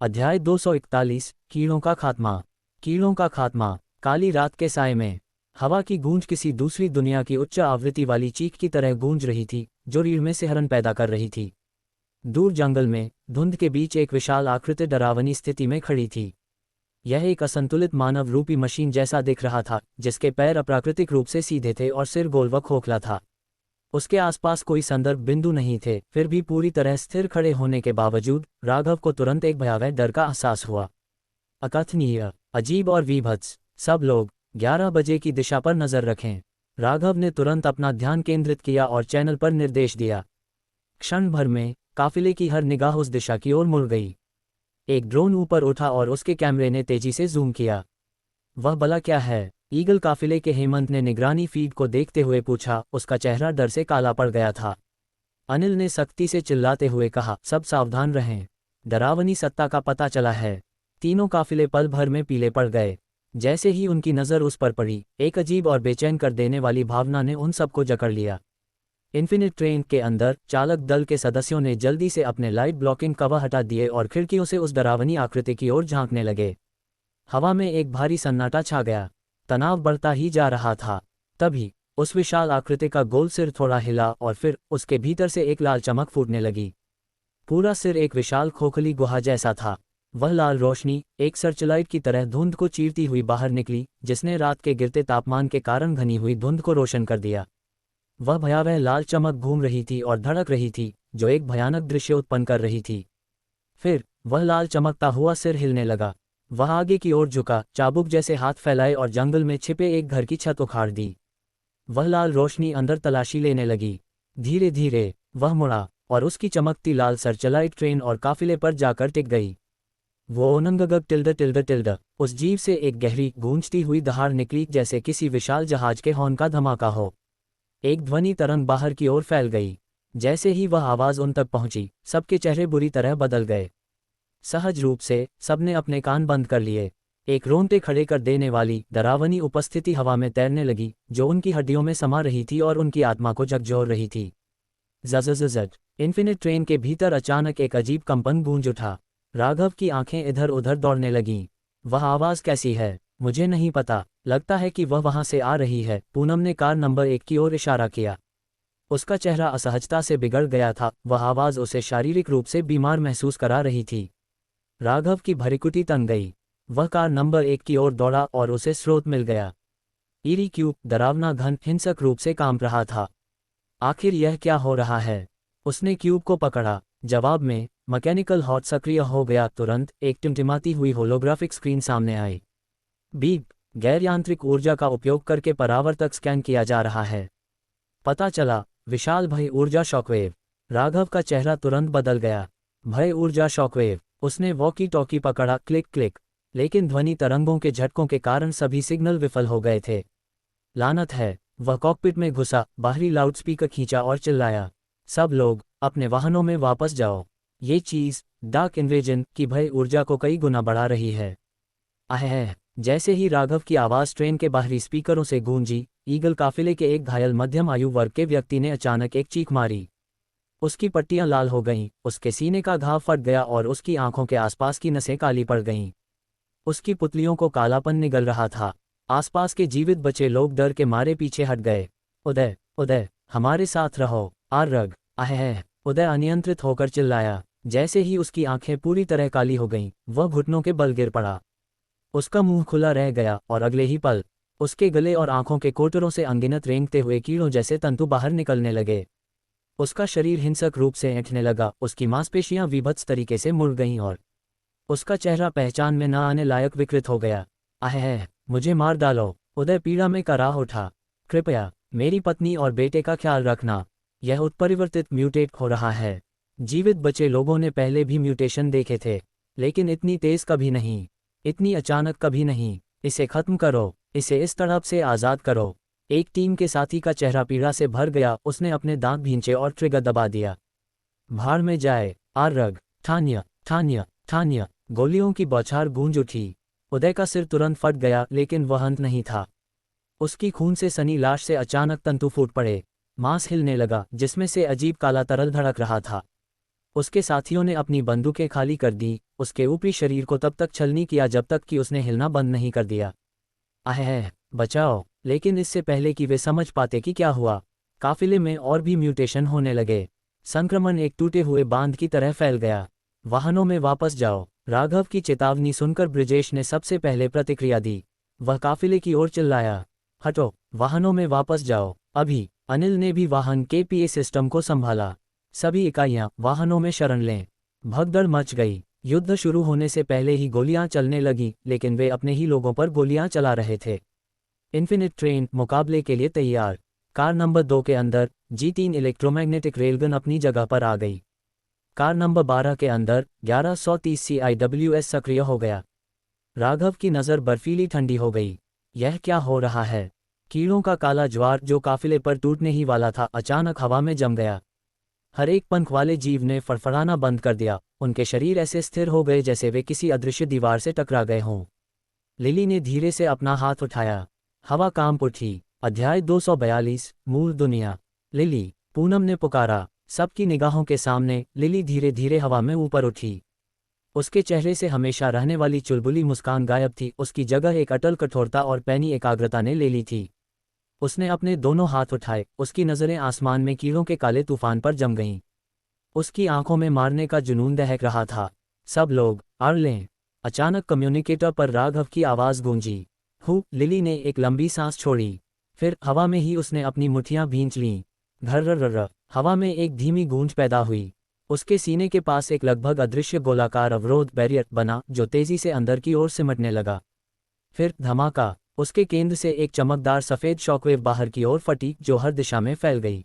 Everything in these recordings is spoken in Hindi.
अध्याय 241 कीड़ों का खात्मा। कीड़ों का खात्मा। काली रात के साए में हवा की गूंज किसी दूसरी दुनिया की उच्च आवृत्ति वाली चीख की तरह गूंज रही थी, जो रीढ़ में सिहरन पैदा कर रही थी। दूर जंगल में धुंध के बीच एक विशाल आकृति डरावनी स्थिति में खड़ी थी। यह एक असंतुलित मानव रूपी मशीन जैसा दिख रहा था, जिसके पैर अप्राकृतिक रूप से सीधे थे और सिर गोल व खोखला था। उसके आसपास कोई संदर्भ बिंदु नहीं थे, फिर भी पूरी तरह स्थिर खड़े होने के बावजूद राघव को तुरंत एक भयावह डर का एहसास हुआ। अकथनीय, अजीब और विभत्स। सब लोग 11 बजे की दिशा पर नजर रखें। राघव ने तुरंत अपना ध्यान केंद्रित किया और चैनल पर निर्देश दिया। क्षण भर में काफिले की हर निगाह उस दिशा की ओर मुड़ गई। एक ड्रोन ऊपर उठा और उसके कैमरे ने तेजी से जूम किया। वह भला क्या है? ईगल काफिले के हेमंत ने निगरानी फीड को देखते हुए पूछा। उसका चेहरा डर से काला पड़ गया था। अनिल ने सख्ती से चिल्लाते हुए कहा, सब सावधान रहें, डरावनी सत्ता का पता चला है। तीनों काफिले पल भर में पीले पड़ गए। जैसे ही उनकी नज़र उस पर पड़ी, एक अजीब और बेचैन कर देने वाली भावना ने उन सबको जकड़ लिया। इन्फिनिट ट्रेन के अंदर चालक दल के सदस्यों ने जल्दी से अपने लाइट ब्लॉकिंग कवर हटा दिए और खिड़कियों से उस डरावनी आकृति की ओर झांकने लगे। हवा में एक भारी सन्नाटा छा गया। तनाव बढ़ता ही जा रहा था। तभी उस विशाल आकृति का गोल सिर थोड़ा हिला और फिर उसके भीतर से एक लाल चमक फूटने लगी। पूरा सिर एक विशाल खोखली गुहा जैसा था। वह लाल रोशनी एक सर्चलाइट की तरह धुंध को चीरती हुई बाहर निकली, जिसने रात के गिरते तापमान के कारण घनी हुई धुंध को रोशन कर दिया। वह भयावह लाल चमक घूम रही थी और धड़क रही थी, जो एक भयानक दृश्य उत्पन्न कर रही थी। फिर वह लाल चमकता हुआ सिर हिलने लगा। वह आगे की ओर झुका, चाबुक जैसे हाथ फैलाए और जंगल में छिपे एक घर की छत उखाड़ दी। वह लाल रोशनी अंदर तलाशी लेने लगी। धीरे धीरे वह मुड़ा और उसकी चमकती लाल सर्चलाइट ट्रेन और काफिले पर जाकर टिक गई। वो ओनंगगग टिल्ड टिल्ड टिल्ड। उस जीव से एक गहरी गूंजती हुई दहाड़ निकली, जैसे किसी विशाल जहाज के हॉर्न का धमाका हो। एक ध्वनि तरंग बाहर की ओर फैल गई। जैसे ही वह आवाज उन तक पहुंची, सबके चेहरे बुरी तरह बदल गए। सहज रूप से सबने अपने कान बंद कर लिए। एक रोंगटे खड़े कर देने वाली डरावनी उपस्थिति हवा में तैरने लगी, जो उनकी हड्डियों में समा रही थी और उनकी आत्मा को झकझोर रही थी। ज़ज़ज़ज़। इन्फिनिट ट्रेन के भीतर अचानक एक अजीब कंपन गूंज उठा। राघव की आंखें इधर उधर दौड़ने लगीं। वह आवाज कैसी है? मुझे नहीं पता। लगता है कि वह वहां से आ रही है। पूनम ने कार नंबर 1 की ओर इशारा किया। उसका चेहरा असहजता से बिगड़ गया था। वह आवाज उसे शारीरिक रूप से बीमार महसूस करा रही थी। राघव की भरिकुटी तन गई। वह कार नंबर 1 की ओर दौड़ा और उसे स्रोत मिल गया। ईरी क्यूब डरावना घन हिंसक रूप से कांप रहा था। आखिर यह क्या हो रहा है? उसने क्यूब को पकड़ा। जवाब में मैकेनिकल हॉट सक्रिय हो गया। तुरंत एक टिमटिमाती हुई होलोग्राफिक स्क्रीन सामने आई। बीप। गैर यांत्रिक ऊर्जा का उपयोग करके परावर्तक स्कैन किया जा रहा है। पता चला, विशाल भय ऊर्जा शॉकवेव। राघव का चेहरा तुरंत बदल गया। भय ऊर्जा शॉकवेव। उसने वॉकी टॉकी पकड़ा। Click click. लेकिन ध्वनि तरंगों के झटकों के कारण सभी सिग्नल विफल हो गए थे। लानत है। वह कॉकपिट में घुसा, बाहरी लाउडस्पीकर खींचा और चिल्लाया, सब लोग अपने वाहनों में वापस जाओ। ये चीज डार्क इन्वेजन की भय ऊर्जा को कई गुना बढ़ा रही है। अहह। जैसे ही राघव की आवाज ट्रेन के बाहरी स्पीकरों से गूंजी, ईगल काफिले के एक घायल मध्यम आयु वर्ग के व्यक्ति ने अचानक एक चीख मारी। उसकी पट्टियां लाल हो गईं, उसके सीने का घाव फट गया और उसकी आंखों के आसपास की नसें काली पड़ गईं। उसकी पुतलियों को कालापन निगल रहा था। आसपास के जीवित बचे लोग डर के मारे पीछे हट गए। उदय, उदय, हमारे साथ रहो। आर्रग। अहह। उदय अनियंत्रित होकर चिल्लाया। जैसे ही उसकी आंखें पूरी तरह काली हो गईं, वह घुटनों के बल गिर पड़ा। उसका मुंह खुला रह गया और अगले ही पल उसके गले और आंखों के कोटरों से अनगिनत रेंगते हुए कीड़ों जैसे तंतु बाहर निकलने लगे। उसका शरीर हिंसक रूप से ऐंठने लगा। उसकी मांसपेशियां विभत्स तरीके से मुड़ गईं और उसका चेहरा पहचान में न आने लायक विकृत हो गया। अहह, मुझे मार डालो। उदय पीड़ा में कराह उठा। कृपया मेरी पत्नी और बेटे का ख्याल रखना। यह उत्परिवर्तित म्यूटेट हो रहा है। जीवित बचे लोगों ने पहले भी म्यूटेशन देखे थे, लेकिन इतनी तेज कभी नहीं, इतनी अचानक कभी नहीं। इसे खत्म करो, इसे इस तड़प से आज़ाद करो। एक टीम के साथी का चेहरा पीड़ा से भर गया। उसने अपने दांत भींचे और ट्रिगर दबा दिया। भाड़ में जाए। आर्रग। ठान्य, ठान्य, ठान्य। गोलियों की बौछार गूंज उठी। उदय का सिर तुरंत फट गया, लेकिन वह अंत नहीं था। उसकी खून से सनी लाश से अचानक तंतु फूट पड़े। मांस हिलने लगा, जिसमें से अजीब काला तरल धड़क रहा था। उसके साथियों ने अपनी बंदूकें खाली कर दी, उसके ऊपरी शरीर को तब तक छलनी किया जब तक कि उसने हिलना बंद नहीं कर दिया। आह, बचाओ! लेकिन इससे पहले कि वे समझ पाते कि क्या हुआ, काफिले में और भी म्यूटेशन होने लगे। संक्रमण एक टूटे हुए बांध की तरह फैल गया। वाहनों में वापस जाओ। राघव की चेतावनी सुनकर ब्रिजेश ने सबसे पहले प्रतिक्रिया दी। वह काफिले की ओर चिल्लाया, हटो, वाहनों में वापस जाओ, अभी। अनिल ने भी वाहन के पीए सिस्टम को संभाला। सभी इकाइयां वाहनों में शरण लें। भगदड़ मच गई। युद्ध शुरू होने से पहले ही गोलियां चलने लगी, लेकिन वे अपने ही लोगों पर गोलियां चला रहे थे। इन्फिनिट ट्रेन मुकाबले के लिए तैयार। कार नंबर 2 के अंदर G3 इलेक्ट्रोमैग्नेटिक रेलगन अपनी जगह पर आ गई। कार नंबर 12 के अंदर 1130 CIWS सक्रिय हो गया। राघव की नज़र बर्फीली ठंडी हो गई। यह क्या हो रहा है? कीड़ों का काला ज्वार जो काफिले पर टूटने ही वाला था, अचानक हवा में जम गया। हर एक पंख वाले जीव ने फड़फड़ाना बंद कर दिया। उनके शरीर ऐसे स्थिर हो गए जैसे वे किसी अदृश्य दीवार से टकरा गए हों। लिली ने धीरे से अपना हाथ उठाया। हवा कांप उठी। अध्याय 242 मूल दुनिया। लिली, पूनम ने पुकारा। सबकी निगाहों के सामने लिली धीरे धीरे हवा में ऊपर उठी। उसके चेहरे से हमेशा रहने वाली चुलबुली मुस्कान गायब थी। उसकी जगह एक अटल कठोरता और पैनी एकाग्रता ने ले ली थी। उसने अपने दोनों हाथ उठाए। उसकी नज़रें आसमान में कीड़ों के काले तूफान पर जम गईं। उसकी आंखों में मारने का जुनून दहक रहा था। सब लोग अड़ लें। अचानक कम्युनिकेटर पर राघव की आवाज़ गूंजी। लिली ने एक लंबी सांस छोड़ी। फिर हवा में ही उसने अपनी मुट्ठियां भींच लीं। घर्र। हवा में एक धीमी गूंज पैदा हुई। उसके सीने के पास एक लगभग अदृश्य गोलाकार अवरोध बैरियर बना जो तेजी से अंदर की ओर सिमटने लगा। फिर धमाका। उसके केंद्र से एक चमकदार सफ़ेद शॉकवेव बाहर की ओर फटी जो हर दिशा में फैल गई।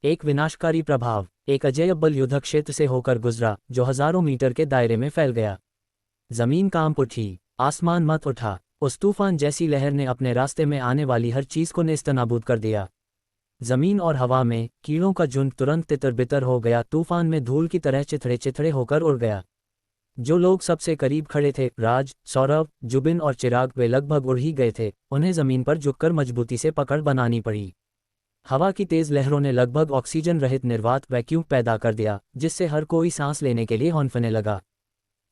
एक विनाशकारी प्रभाव एक अजयबल युद्ध क्षेत्र से होकर गुजरा जो हजारों मीटर के दायरे में फैल गया। जमीन कांप उठी। आसमान मत उठा। उस तूफान जैसी लहर ने अपने रास्ते में आने वाली हर चीज को नेस्तनाबूद कर दिया। जमीन और हवा में कीड़ों का झुंड तुरंत तितर-बितर हो गया। तूफान में धूल की तरह चिथड़े चिथड़े होकर उड़ गया। जो लोग सबसे करीब खड़े थे, राज, सौरभ, जुबिन और चिराग, वे लगभग उड़ ही गए थे। उन्हें जमीन पर झुककर मजबूती से पकड़ बनानी पड़ी। हवा की तेज लहरों ने लगभग ऑक्सीजन रहित निर्वात वैक्यूम पैदा कर दिया, जिससे हर कोई सांस लेने के लिए हौंफने लगा।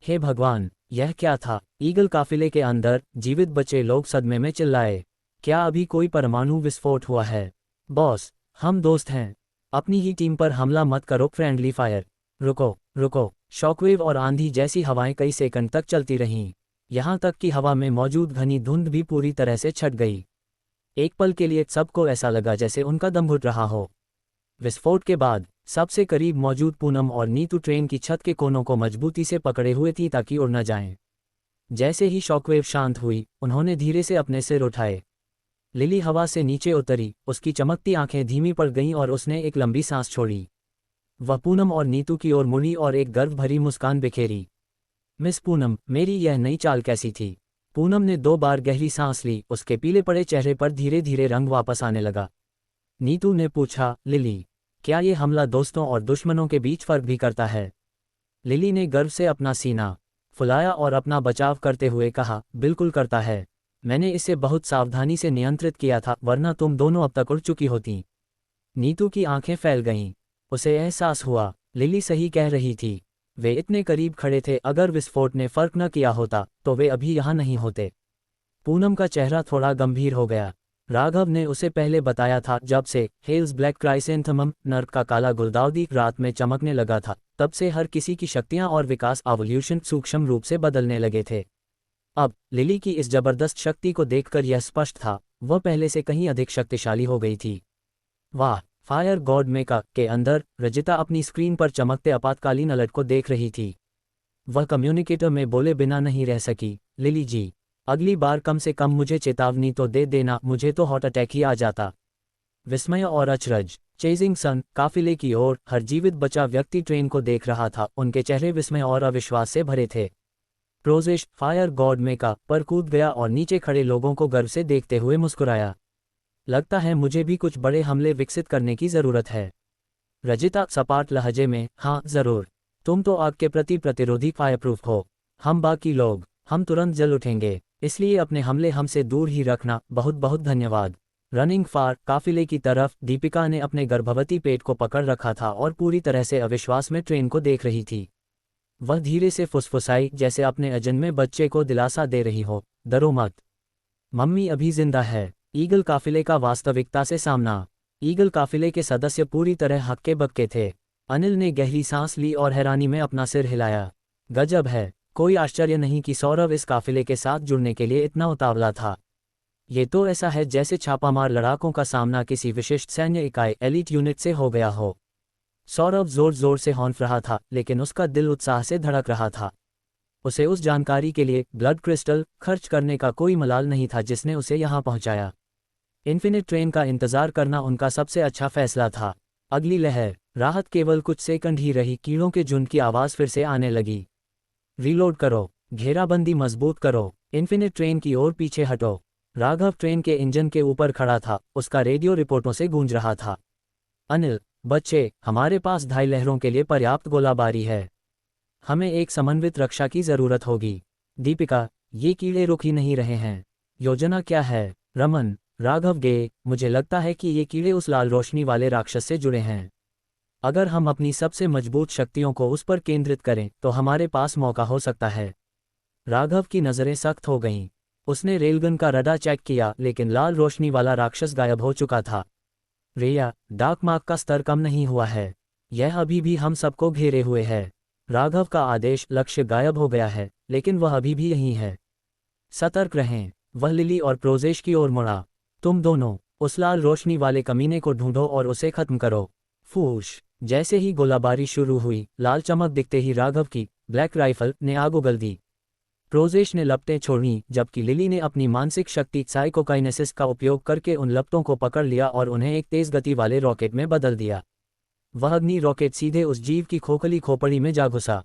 हे भगवान, यह क्या था? ईगल काफिले के अंदर जीवित बचे लोग सदमे में चिल्लाए। क्या अभी कोई परमाणु विस्फोट हुआ है? बॉस, हम दोस्त हैं। अपनी ही टीम पर हमला मत करो। Friendly fire. रुको। शॉकवेव और आंधी जैसी हवाएं कई सेकंड तक चलती रहीं। यहां तक कि हवा में मौजूद घनी धुंध भी पूरी तरह से छट गई। एक पल के लिए सबको ऐसा लगा जैसे उनका दम घुट रहा हो। विस्फोट के बाद सबसे करीब मौजूद पूनम और नीतू ट्रेन की छत के कोनों को मजबूती से पकड़े हुए थी ताकि उड़ न जाएं। जैसे ही शॉकवेव शांत हुई, उन्होंने धीरे से अपने सिर उठाए। लिली हवा से नीचे उतरी। उसकी चमकती आंखें धीमी पड़ गईं और उसने एक लंबी सांस छोड़ी। वह पूनम और नीतू की ओर मुड़ी और एक गर्व भरी मुस्कान बिखेरी। मिस पूनम, मेरी यह नई चाल कैसी थी? पूनम ने 2 बार गहरी सांस ली। उसके पीले पड़े चेहरे पर धीरे धीरे रंग वापस आने लगा। नीतू ने पूछा, लिली, क्या ये हमला दोस्तों और दुश्मनों के बीच फर्क भी करता है? लिली ने गर्व से अपना सीना फुलाया और अपना बचाव करते हुए कहा, बिल्कुल करता है। मैंने इसे बहुत सावधानी से नियंत्रित किया था, वरना तुम दोनों अब तक उड़ चुकी होती। नीतू की आंखें फैल गईं। उसे एहसास हुआ, लिली सही कह रही थी। वे इतने करीब खड़े थे, अगर विस्फोट ने फर्क न किया होता तो वे अभी यहाँ नहीं होते। पूनम का चेहरा थोड़ा गंभीर हो गया। राघव ने उसे पहले बताया था, जब से हेल्स ब्लैक क्राइसेंथेमम नर्क का काला गुलदाउदी रात में चमकने लगा था, तब से हर किसी की शक्तियां और विकास एवोल्यूशन सूक्ष्म रूप से बदलने लगे थे। अब लिली की इस जबरदस्त शक्ति को देखकर यह स्पष्ट था, वह पहले से कहीं अधिक शक्तिशाली हो गई थी। वाह! फायर गॉड मेका के अंदर रजिता अपनी स्क्रीन पर चमकते आपातकालीन अलर्ट को देख रही थी। वह कम्युनिकेटर में बोले बिना नहीं रह सकी। लिली जी, अगली बार कम से कम मुझे चेतावनी तो दे देना, मुझे तो हार्ट अटैक ही आ जाता। विस्मय और अचरज। चेजिंग सन काफिले की ओर हर जीवित बचा व्यक्ति ट्रेन को देख रहा था। उनके चेहरे विस्मय और अविश्वास से भरे थे। प्रोजेश फायर गॉड मेका पर कूद गया और नीचे खड़े लोगों को गर्व से देखते हुए मुस्कुराया। लगता है मुझे भी कुछ बड़े हमले विकसित करने की जरूरत है। रजिता सपाट लहजे में, हाँ जरूर। तुम तो आग के प्रति प्रतिरोधी फायरप्रूफ हो। हम बाकी लोग, हम तुरंत जल उठेंगे, इसलिए अपने हमले हमसे दूर ही रखना। बहुत बहुत धन्यवाद। रनिंग फार काफिले की तरफ दीपिका ने अपने गर्भवती पेट को पकड़ रखा था और पूरी तरह से अविश्वास में ट्रेन को देख रही थी। वह धीरे से फुसफुसाई, जैसे अपने अजन्मे बच्चे को दिलासा दे रही हो, डरो मत, मम्मी अभी जिंदा है। ईगल काफिले का वास्तविकता से सामना। ईगल काफिले के सदस्य पूरी तरह हक्के बक्के थे। अनिल ने गहरी सांस ली और हैरानी में अपना सिर हिलाया। गजब है, कोई आश्चर्य नहीं कि सौरभ इस काफिले के साथ जुड़ने के लिए इतना उतावला था। ये तो ऐसा है जैसे छापामार लड़ाकों का सामना किसी विशिष्ट सैन्य इकाई एलीट यूनिट से हो गया हो। सौरभ जोर जोर से हौंफ रहा था, लेकिन उसका दिल उत्साह से धड़क रहा था। उसे उस जानकारी के लिए ब्लड क्रिस्टल खर्च करने का कोई मलाल नहीं था जिसने उसे यहाँ पहुँचाया। इन्फिनिट ट्रेन का इंतजार करना उनका सबसे अच्छा फैसला था। अगली लहर, राहत केवल कुछ सेकंड ही रही। कीड़ों के झुंड की आवाज़ फिर से आने लगी। रीलोड करो, घेराबंदी मजबूत करो, इन्फिनिट ट्रेन की ओर पीछे हटो। राघव ट्रेन के इंजन के ऊपर खड़ा था, उसका रेडियो रिपोर्टों से गूंज रहा था। अनिल, बच्चे, हमारे पास 2.5 लहरों के लिए पर्याप्त गोलाबारी है। हमें एक समन्वित रक्षा की जरूरत होगी। दीपिका, ये कीड़े रुक ही नहीं रहे हैं। योजना क्या है? रमन, राघव गे, मुझे लगता है कि ये कीड़े उस लाल रोशनी वाले राक्षस से जुड़े हैं। अगर हम अपनी सबसे मजबूत शक्तियों को उस पर केंद्रित करें तो हमारे पास मौका हो सकता है। राघव की नज़रें सख्त हो गईं। उसने रेलगन का रडार चेक किया, लेकिन लाल रोशनी वाला राक्षस गायब हो चुका था। रेया, डार्क मार्क का स्तर कम नहीं हुआ है। यह अभी भी हम सबको घेरे हुए है। राघव का आदेश, लक्ष्य गायब हो गया है, लेकिन वह अभी भी यहीं है। सतर्क रहें। वह लिली और प्रोजेश की ओर मुड़ा। तुम दोनों, उस लाल रोशनी वाले कमीने को ढूंढो और उसे खत्म करो। फूश। जैसे ही गोलाबारी शुरू हुई, लाल चमक दिखते ही राघव की ब्लैक राइफल ने आग उगल दी। प्रोजेश ने लपटें छोड़ी, जबकि लिली ने अपनी मानसिक शक्ति साइकोकाइनेसिस का उपयोग करके उन लपटों को पकड़ लिया और उन्हें एक तेज गति वाले रॉकेट में बदल दिया। वह अग्नि रॉकेट सीधे उस जीव की खोखली खोपड़ी में जा घुसा।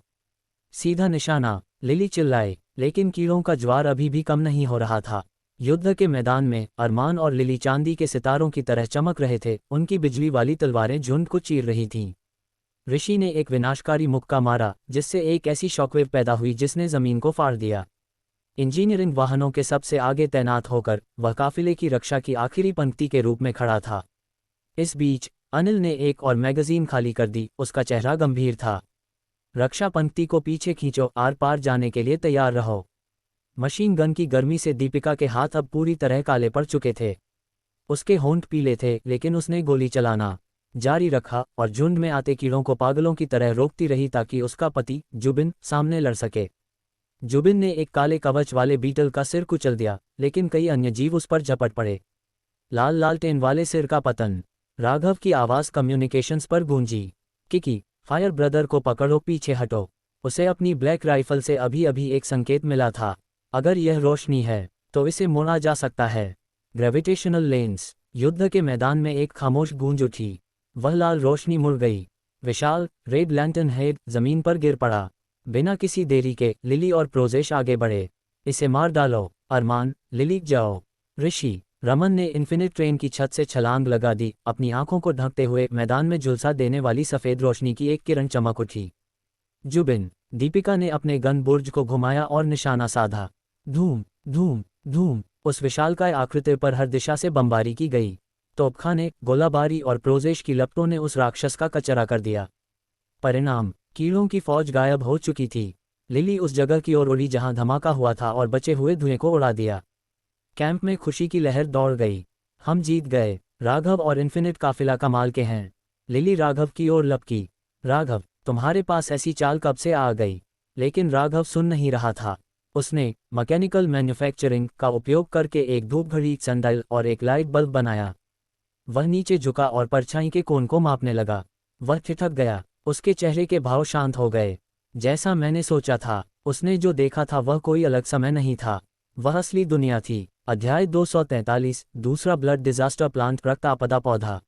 सीधा निशाना, लिली चिल्लाए, लेकिन कीड़ों का ज्वार अभी भी कम नहीं हो रहा था। युद्ध के मैदान में अरमान और लिली चांदी के सितारों की तरह चमक रहे थे। उनकी बिजली वाली तलवारें झुंड को चीर रही थीं। ऋषि ने एक विनाशकारी मुक्का मारा, जिससे एक ऐसी शॉकवेव पैदा हुई जिसने जमीन को फाड़ दिया। इंजीनियरिंग वाहनों के सबसे आगे तैनात होकर वह काफिले की रक्षा की आखिरी पंक्ति के रूप में खड़ा था। इस बीच अनिल ने एक और मैगजीन खाली कर दी। उसका चेहरा गंभीर था। रक्षा पंक्ति को पीछे खींचो, आर पार जाने के लिए तैयार रहो। मशीन गन की गर्मी से दीपिका के हाथ अब पूरी तरह काले पड़ चुके थे। उसके होंठ पीले थे, लेकिन उसने गोली चलाना जारी रखा और झुंड में आते कीड़ों को पागलों की तरह रोकती रही ताकि उसका पति जुबिन सामने लड़ सके। जुबिन ने एक काले कवच वाले बीटल का सिर कुचल दिया, लेकिन कई अन्य जीव उस पर झपट पड़े। लाल लालटेन वाले सिर का पतन। राघव की आवाज़ कम्युनिकेशंस पर गूंजी। किकी, फायर ब्रदर को पकड़ो, पीछे हटो। उसे अपनी ब्लैक राइफल से अभी अभी एक संकेत मिला था। अगर यह रोशनी है तो इसे मोड़ा जा सकता है। Gravitational lens. युद्ध के मैदान में एक खामोश गूंज उठी। वह लाल रोशनी मुड़ गई। विशाल रेड लैंटर्न हेड जमीन पर गिर पड़ा। बिना किसी देरी के लिली और प्रोजेश आगे बढ़े। इसे मार डालो। अरमान, लिली जाओ। ऋषि, रमन ने इन्फिनिट ट्रेन की छत से छलांग लगा दी। अपनी आंखों को ढकते हुए मैदान में झुलसा देने वाली सफ़ेद रोशनी की एक किरण चमक उठी। जुबिन, दीपिका ने अपने गन बुर्ज को घुमाया और निशाना साधा। धूम धूम धूम। उस विशालकाय आकृति पर हर दिशा से बमबारी की गई। तोपखाने, गोलाबारी और प्रोजेश की लपटों ने उस राक्षस का कचरा कर दिया। परिणाम, कीड़ों की फौज गायब हो चुकी थी। लिली उस जगह की ओर उड़ी जहां धमाका हुआ था और बचे हुए धुएं को उड़ा दिया। कैंप में खुशी की लहर दौड़ गई। हम जीत गए। राघव और इन्फिनिट काफिला कमाल के हैं। लिली राघव की ओर लपकी। राघव, तुम्हारे पास ऐसी चाल कब से आ गई? लेकिन राघव सुन नहीं रहा था। उसने मैकेनिकल मैन्युफैक्चरिंग का उपयोग करके एक धूप घड़ी, सनडायल और एक लाइट बल्ब बनाया। वह नीचे झुका और परछाई के कोण को मापने लगा। वह ठिठक गया। उसके चेहरे के भाव शांत हो गए। जैसा मैंने सोचा था, उसने जो देखा था वह कोई अलग समय नहीं था, वह असली दुनिया थी। अध्याय 243, दूसरा ब्लड डिजास्टर प्लांट, रक्त आपदा पौधा।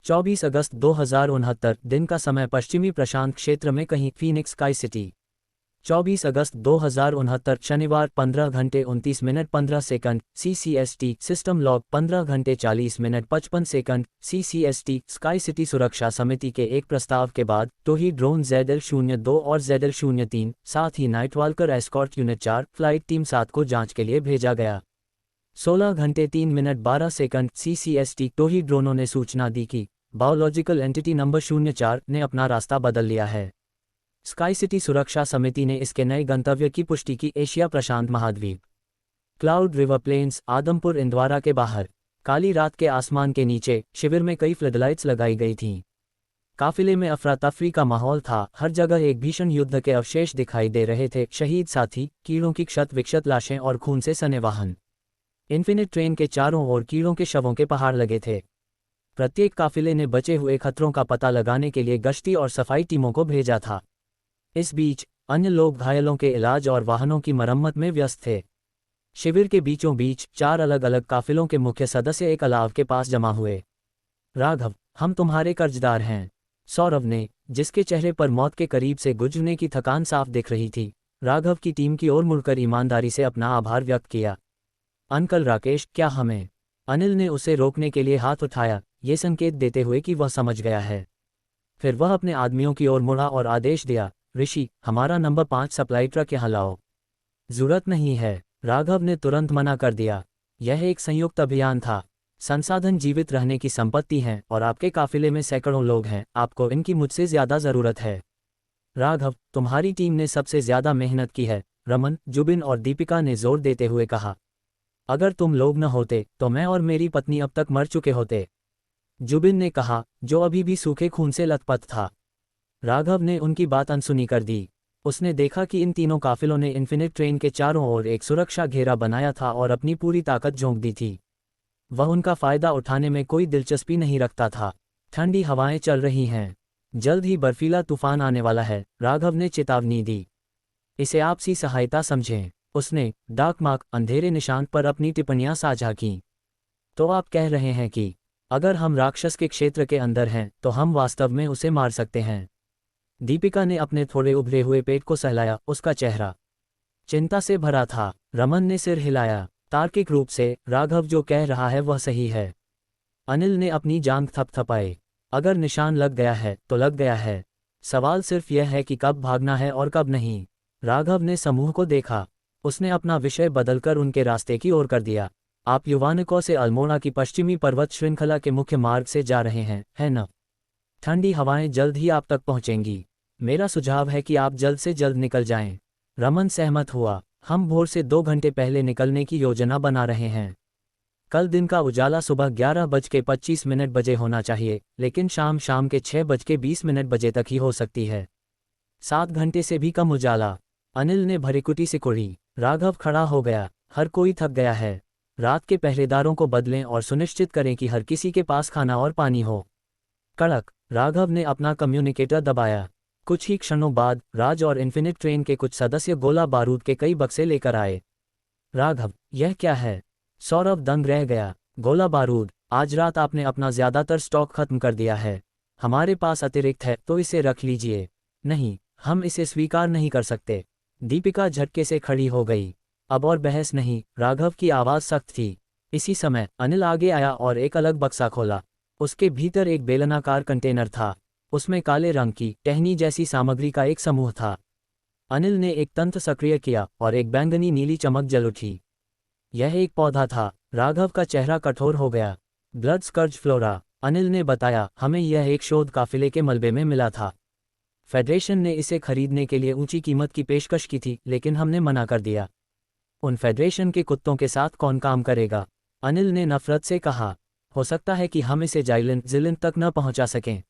24 अगस्त 2069 दिन का समय, पश्चिमी प्रशांत क्षेत्र में कहीं, फीनिक्स स्काई सिटी। 24 अगस्त 2069 शनिवार, 15 घंटे 29 minute 15 second CCST। System log 15 घंटे 40 minute 55 second CCST। Sky city सुरक्षा समिति के एक प्रस्ताव के बाद टोही ड्रोन ZL-02 और ZL-03, साथ ही नाइटवाल्कर एस्कॉर्ट यूनिट 4 फ्लाइट टीम 7 को जांच के लिए भेजा गया। 16 घंटे 3 मिनट 12 सेकंड CCST तो ही ड्रोनों ने सूचना दी कि बायोलॉजिकल एंटिटी नंबर 04 ने अपना रास्ता बदल लिया है। स्काई सिटी सुरक्षा समिति ने इसके नए गंतव्य की पुष्टि की। एशिया प्रशांत महाद्वीप, cloud river planes, Adampur Indwara के बाहर, काली रात के आसमान के नीचे शिविर में कई फ्लडलाइट्स लगाई गई थीं। काफिले में अफरा तफरी का माहौल था, हर जगह एक भीषण युद्ध के अवशेष दिखाई दे रहे थे, शहीद साथी, कीड़ों की क्षत विक्षत लाशें और खून से सने वाहन। इन्फिनिट ट्रेन के चारों ओर कीड़ों के शवों के पहाड़ लगे थे। प्रत्येक काफिले ने बचे हुए खतरों का पता लगाने के लिए गश्ती और सफाई टीमों को भेजा था। इस बीच अन्य लोग घायलों के इलाज और वाहनों की मरम्मत में व्यस्त थे। शिविर के बीचों बीच 4 अलग अलग काफिलों के मुख्य सदस्य एक अलाव के पास जमा हुए। राघव, हम तुम्हारे कर्जदार हैं, सौरभ ने, जिसके चेहरे पर मौत के करीब से गुजरने की थकान साफ दिख रही थी, राघव की टीम की ओर मुड़कर ईमानदारी से अपना आभार व्यक्त किया। अंकल राकेश, क्या हमें? अनिल ने उसे रोकने के लिए हाथ उठाया, ये संकेत देते हुए कि वह समझ गया है। फिर वह अपने आदमियों की ओर मुड़ा और आदेश दिया, ऋषि, हमारा नंबर 5 सप्लाई ट्रक यहाँ लाओ। जरूरत नहीं है, राघव ने तुरंत मना कर दिया। यह एक संयुक्त अभियान था। संसाधन जीवित रहने की संपत्ति हैं और आपके काफिले में सैकड़ों लोग हैं, आपको इनकी मुझसे ज्यादा जरूरत है। राघव, तुम्हारी टीम ने सबसे ज्यादा मेहनत की है, रमन, जुबिन और दीपिका ने जोर देते हुए कहा। अगर तुम लोग न होते तो मैं और मेरी पत्नी अब तक मर चुके होते, जुबिन ने कहा, जो अभी भी सूखे खून से लथपथ था। राघव ने उनकी बात अनसुनी कर दी। उसने देखा कि इन तीनों काफिलों ने इन्फिनिट ट्रेन के चारों ओर एक सुरक्षा घेरा बनाया था और अपनी पूरी ताकत झोंक दी थी। वह उनका फायदा उठाने में कोई दिलचस्पी नहीं रखता था। ठंडी हवाएं चल रही हैं, जल्द ही बर्फीला तूफान आने वाला है, राघव ने चेतावनी दी। इसे आपसी सहायता समझें, उसने डार्क मार्क अंधेरे निशान पर अपनी टिप्पणियां साझा की। तो आप कह रहे हैं कि अगर हम राक्षस के क्षेत्र के अंदर हैं तो हम वास्तव में उसे मार सकते हैं? दीपिका ने अपने थोड़े उभरे हुए पेट को सहलाया, उसका चेहरा चिंता से भरा था। रमन ने सिर हिलाया, तार्किक रूप से राघव जो कह रहा है वह सही है। अनिल ने अपनी जांघ थपथपाई, अगर निशान लग गया है तो लग गया है, सवाल सिर्फ यह है कि कब भागना है और कब नहीं। राघव ने समूह को देखा, उसने अपना विषय बदलकर उनके रास्ते की ओर कर दिया। आप युवानिकों से अल्मोड़ा की पश्चिमी पर्वत श्रृंखला के मुख्य मार्ग से जा रहे हैं, है न? ठंडी हवाएं जल्द ही आप तक पहुंचेंगी। मेरा सुझाव है कि आप जल्द से जल्द निकल जाएं। रमन सहमत हुआ, हम भोर से 2 घंटे पहले निकलने की योजना बना रहे हैं। कल दिन का उजाला सुबह 11:25 बजे होना चाहिए, लेकिन शाम के 6:20 बजे तक ही हो सकती है। 7 घंटे से भी कम उजाला। अनिल ने भरीकुटी से कुड़ी। राघव खड़ा हो गया, हर कोई थक गया है। रात के पहरेदारों को बदलें और सुनिश्चित करें कि हर किसी के पास खाना और पानी हो। कड़क। राघव ने अपना कम्युनिकेटर दबाया। कुछ ही क्षणों बाद राज और इन्फिनिट ट्रेन के कुछ सदस्य गोला बारूद के कई बक्से लेकर आए। राघव, यह क्या है? सौरभ दंग रह गया। गोला बारूद, आज रात आपने अपना ज्यादातर स्टॉक खत्म कर दिया है। हमारे पास अतिरिक्त है तो इसे रख लीजिए। नहीं, हम इसे स्वीकार नहीं कर सकते। दीपिका झटके से खड़ी हो गई। अब और बहस नहीं, राघव की आवाज सख्त थी। इसी समय अनिल आगे आया और एक अलग बक्सा खोला। उसके भीतर एक बेलनाकार कंटेनर था, उसमें काले रंग की टहनी जैसी सामग्री का एक समूह था। अनिल ने एक तंत्र सक्रिय किया और एक बैंगनी नीली चमक जल उठी। यह एक पौधा था। राघव का चेहरा कठोर हो गया। ब्लड स्कर्ज फ्लोरा, अनिल ने बताया, हमें यह एक शोध काफिले के मलबे में मिला था। फेडरेशन ने इसे खरीदने के लिए ऊंची कीमत की पेशकश की थी, लेकिन हमने मना कर दिया। उन फेडरेशन के कुत्तों के साथ कौन काम करेगा? अनिल ने नफरत से कहा। हो सकता है कि हम इसे जिलिन तक न पहुंचा सकें।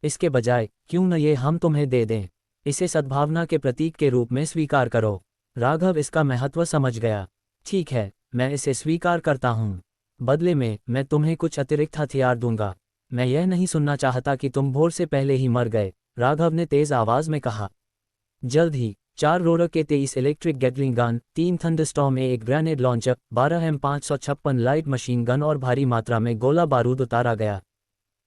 इसके बजाय क्यों न ये हम तुम्हें दे दें? इसे सद्भावना के प्रतीक के रूप में स्वीकार करो। राघव इसका महत्व समझ गया। ठीक है, मैं इसे स्वीकार करता हूँ। बदले में मैं तुम्हें कुछ अतिरिक्त हथियार दूंगा। मैं यह नहीं सुनना चाहता कि तुम भोर से पहले ही मर गए, राघव ने तेज आवाज में कहा। जल्द ही 4 रोरर के 23 इलेक्ट्रिक गैटलिंग गन, 3 थंडरस्टॉर्म, एक grenade launcher, 12 M556 light machine gun और भारी मात्रा में गोला बारूद उतारा गया।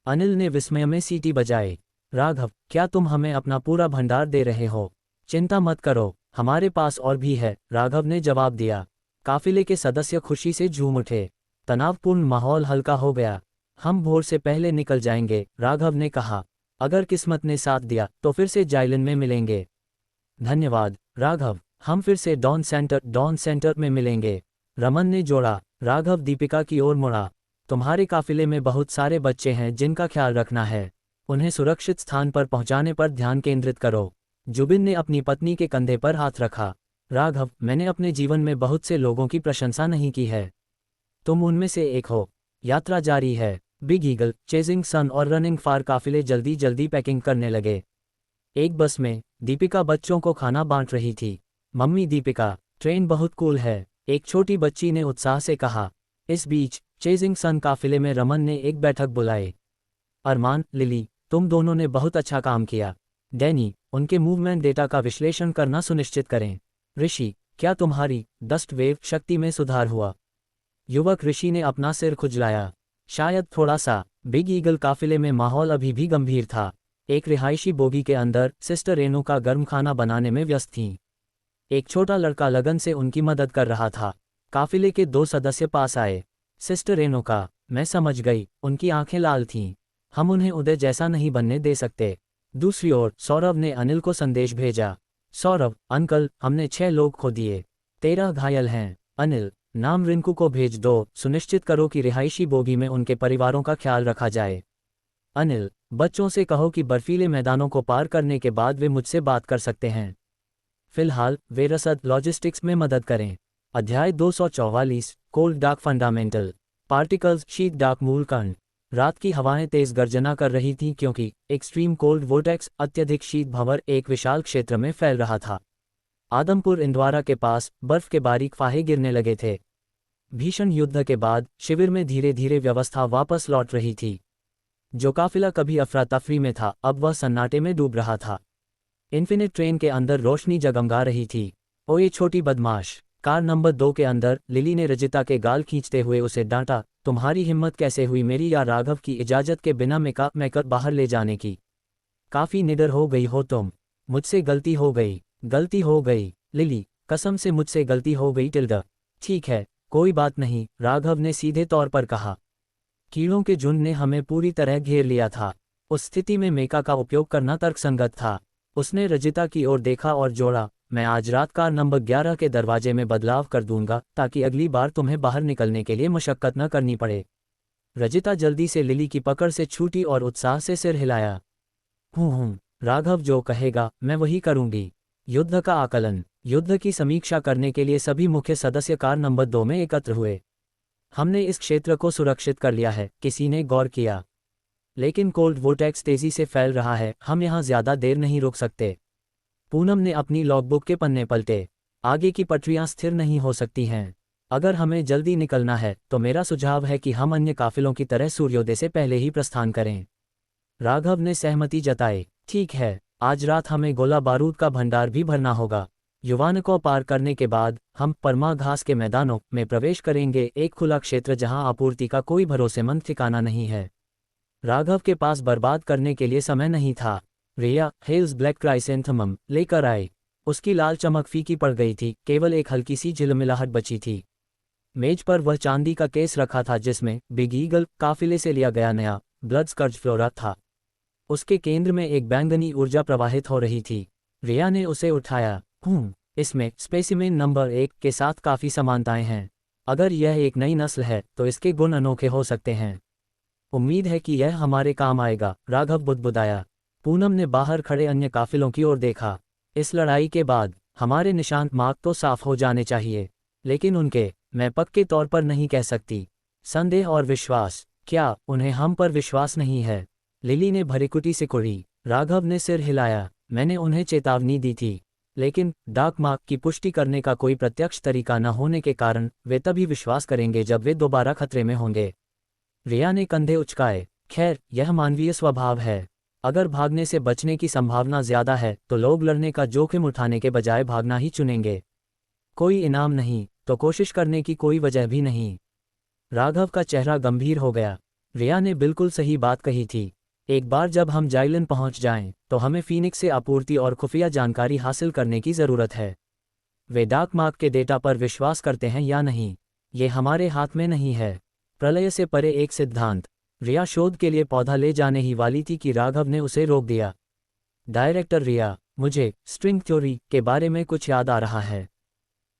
अनिल ने विस्मय में सीटी बजाई। राघव, क्या तुम हमें अपना पूरा भंडार दे रहे हो? चिंता मत करो, हमारे पास और भी है, राघव ने जवाब दिया। काफिले के सदस्य खुशी से झूम उठे। तनावपूर्ण माहौल हल्का हो गया। हम भोर से पहले निकल जाएंगे, राघव ने कहा। अगर किस्मत ने साथ दिया तो फिर से जाइलिन में मिलेंगे। धन्यवाद राघव, हम फिर से डॉन सेंटर में मिलेंगे, रमन ने जोड़ा। राघव दीपिका की ओर मुड़ा। तुम्हारे काफिले में बहुत सारे बच्चे हैं जिनका ख्याल रखना है। उन्हें सुरक्षित स्थान पर पहुंचाने पर ध्यान केंद्रित करो। जुबिन ने अपनी पत्नी के कंधे पर हाथ रखा। राघव, मैंने अपने जीवन में बहुत से लोगों की प्रशंसा नहीं की है। तुम उनमें से एक हो। यात्रा जारी है। बिग ईगल, चेजिंग सन और रनिंग फार काफिले जल्दी जल्दी पैकिंग करने लगे। एक बस में दीपिका बच्चों को खाना बांट रही थी। मम्मी दीपिका, ट्रेन बहुत कूल है, एक छोटी बच्ची ने उत्साह से कहा। इस बीच चेजिंग सन काफिले में रमन ने एक बैठक बुलाई। अरमान, लिली, तुम दोनों ने बहुत अच्छा काम किया। डैनी, उनके मूवमेंट डेटा का विश्लेषण करना सुनिश्चित करें। ऋषि, क्या तुम्हारी डस्ट वेव शक्ति में सुधार हुआ? युवक ऋषि ने अपना सिर खुजलाया। शायद थोड़ा सा। बिग ईगल काफिले में माहौल अभी भी गंभीर था। एक रिहायशी बोगी के अंदर सिस्टर रेणुका गर्म खाना बनाने में व्यस्त थीं। एक छोटा लड़का लगन से उनकी मदद कर रहा था। काफिले के 2 सदस्य पास आए। सिस्टर रेणुका, मैं समझ गई, उनकी आंखें लाल थीं। हम उन्हें उदय जैसा नहीं बनने दे सकते। दूसरी ओर सौरभ ने अनिल को संदेश भेजा। सौरभ, अंकल, हमने 6 लोग खो दिए, 13 घायल हैं। अनिल, नाम रिंकू को भेज दो, सुनिश्चित करो कि रिहायशी बोगी में उनके परिवारों का ख्याल रखा जाए। अनिल, बच्चों से कहो कि बर्फीले मैदानों को पार करने के बाद वे मुझसे बात कर सकते हैं। फिलहाल वे रसद लॉजिस्टिक्स में मदद करें। अध्याय 244, कोल्ड डार्क फंडामेंटल पार्टिकल्स शीत डार्क मूलकण। रात की हवाएं तेज गर्जना कर रही थीं क्योंकि एक्सट्रीम कोल्ड वोर्टेक्स अत्यधिक शीत भंवर एक विशाल क्षेत्र में फैल रहा था। आदमपुर इंदवारा के पास बर्फ के बारीक फाहे गिरने लगे थे। भीषण युद्ध के बाद शिविर में धीरे धीरे व्यवस्था वापस लौट रही थी। जो काफिला कभी अफरा तफरी में था, अब वह सन्नाटे में डूब रहा था। इन्फिनिट ट्रेन के अंदर रोशनी जगमगा रही थी। ओ ये छोटी बदमाश! कार नंबर 2 के अंदर लिली ने रजिता के गाल खींचते हुए उसे डांटा। तुम्हारी हिम्मत कैसे हुई मेरी या राघव की इजाजत के बिना मेकअप मेकर बाहर ले जाने की? काफी निडर हो गई हो तुम। मुझसे गलती हो गई। गलती हो गई लिली, कसम से मुझसे गलती हो गई टिल्डा। ठीक है, कोई बात नहीं, राघव ने सीधे तौर पर कहा। कीड़ों के झुंड ने हमें पूरी तरह घेर लिया था। उस स्थिति में मेका का उपयोग करना तर्कसंगत था। उसने रजिता की ओर देखा और जोड़ा, मैं आज रात कार नंबर 11 के दरवाजे में बदलाव कर दूंगा ताकि अगली बार तुम्हें बाहर निकलने के लिए मशक्कत न करनी पड़े। रजिता जल्दी से लिली की पकड़ से छूटी और उत्साह से सिर हिलाया। राघव जो कहेगा मैं वही करूंगी। युद्ध का आकलन। युद्ध की समीक्षा करने के लिए सभी मुख्य सदस्य कार नंबर 2 में एकत्र हुए। हमने इस क्षेत्र को सुरक्षित कर लिया है, किसी ने गौर किया। लेकिन कोल्ड वोर्टेक्स तेजी से फैल रहा है, हम यहाँ ज्यादा देर नहीं रुक सकते। पूनम ने अपनी लॉगबुक के पन्ने पलटे। आगे की पटरियां स्थिर नहीं हो सकती हैं। अगर हमें जल्दी निकलना है तो मेरा सुझाव है कि हम अन्य काफिलों की तरह सूर्योदय से पहले ही प्रस्थान करें। राघव ने सहमति जताई। ठीक है, आज रात हमें गोला बारूद का भंडार भी भरना होगा। युवान को पार करने के बाद हम परमा घास के मैदानों में प्रवेश करेंगे, एक खुला क्षेत्र जहां आपूर्ति का कोई भरोसेमंद ठिकाना नहीं है। राघव के पास बर्बाद करने के लिए समय नहीं था। रिया हेल्स ब्लैक क्राइसेंथमम लेकर आई। उसकी लाल चमक फीकी पड़ गई थी, केवल एक हल्की सी झिलमिलाहट बची थी। मेज पर वह चांदी का केस रखा था जिसमें बिग ईगल काफिले से लिया गया नया ब्लड स्कर्ज फ्लोरा था। उसके केंद्र में एक बैंगनी ऊर्जा प्रवाहित हो रही थी। रिया ने उसे उठाया। इसमें स्पेसिमेन नंबर 1 के साथ काफी समानताएं हैं। अगर यह एक नई नस्ल है तो इसके गुण अनोखे हो सकते हैं। उम्मीद है कि यह हमारे काम आएगा, राघव बुदबुदाया। पूनम ने बाहर खड़े अन्य काफिलों की ओर देखा। इस लड़ाई के बाद हमारे निशांत मार्ग तो साफ हो जाने चाहिए, लेकिन उनके, मैं पक्के तौर पर नहीं कह सकती। संदेह और विश्वास, क्या उन्हें हम पर विश्वास नहीं है? लिली ने भरीकुटी से कुड़ी। राघव ने सिर हिलाया। मैंने उन्हें चेतावनी दी थी, लेकिन डार्क मार्क की पुष्टि करने का कोई प्रत्यक्ष तरीका न होने के कारण वे तभी विश्वास करेंगे जब वे दोबारा खतरे में होंगे। रिया ने कंधे उचकाए। खैर, यह मानवीय स्वभाव है। अगर भागने से बचने की संभावना ज्यादा है तो लोग लड़ने का जोखिम उठाने के बजाय भागना ही चुनेंगे। कोई इनाम नहीं तो कोशिश करने की कोई वजह भी नहीं। राघव का चेहरा गंभीर हो गया। रिया ने बिल्कुल सही बात कही थी। एक बार जब हम जाइलन पहुंच जाएं, तो हमें फीनिक्स से आपूर्ति और खुफिया जानकारी हासिल करने की जरूरत है। वे डार्क मार्क के डेटा पर विश्वास करते हैं या नहीं, ये हमारे हाथ में नहीं है। प्रलय से परे एक सिद्धांत। रिया शोध के लिए पौधा ले जाने ही वाली थी कि राघव ने उसे रोक दिया। डायरेक्टर रिया, मुझे स्ट्रिंग थ्योरी के बारे में कुछ याद आ रहा है।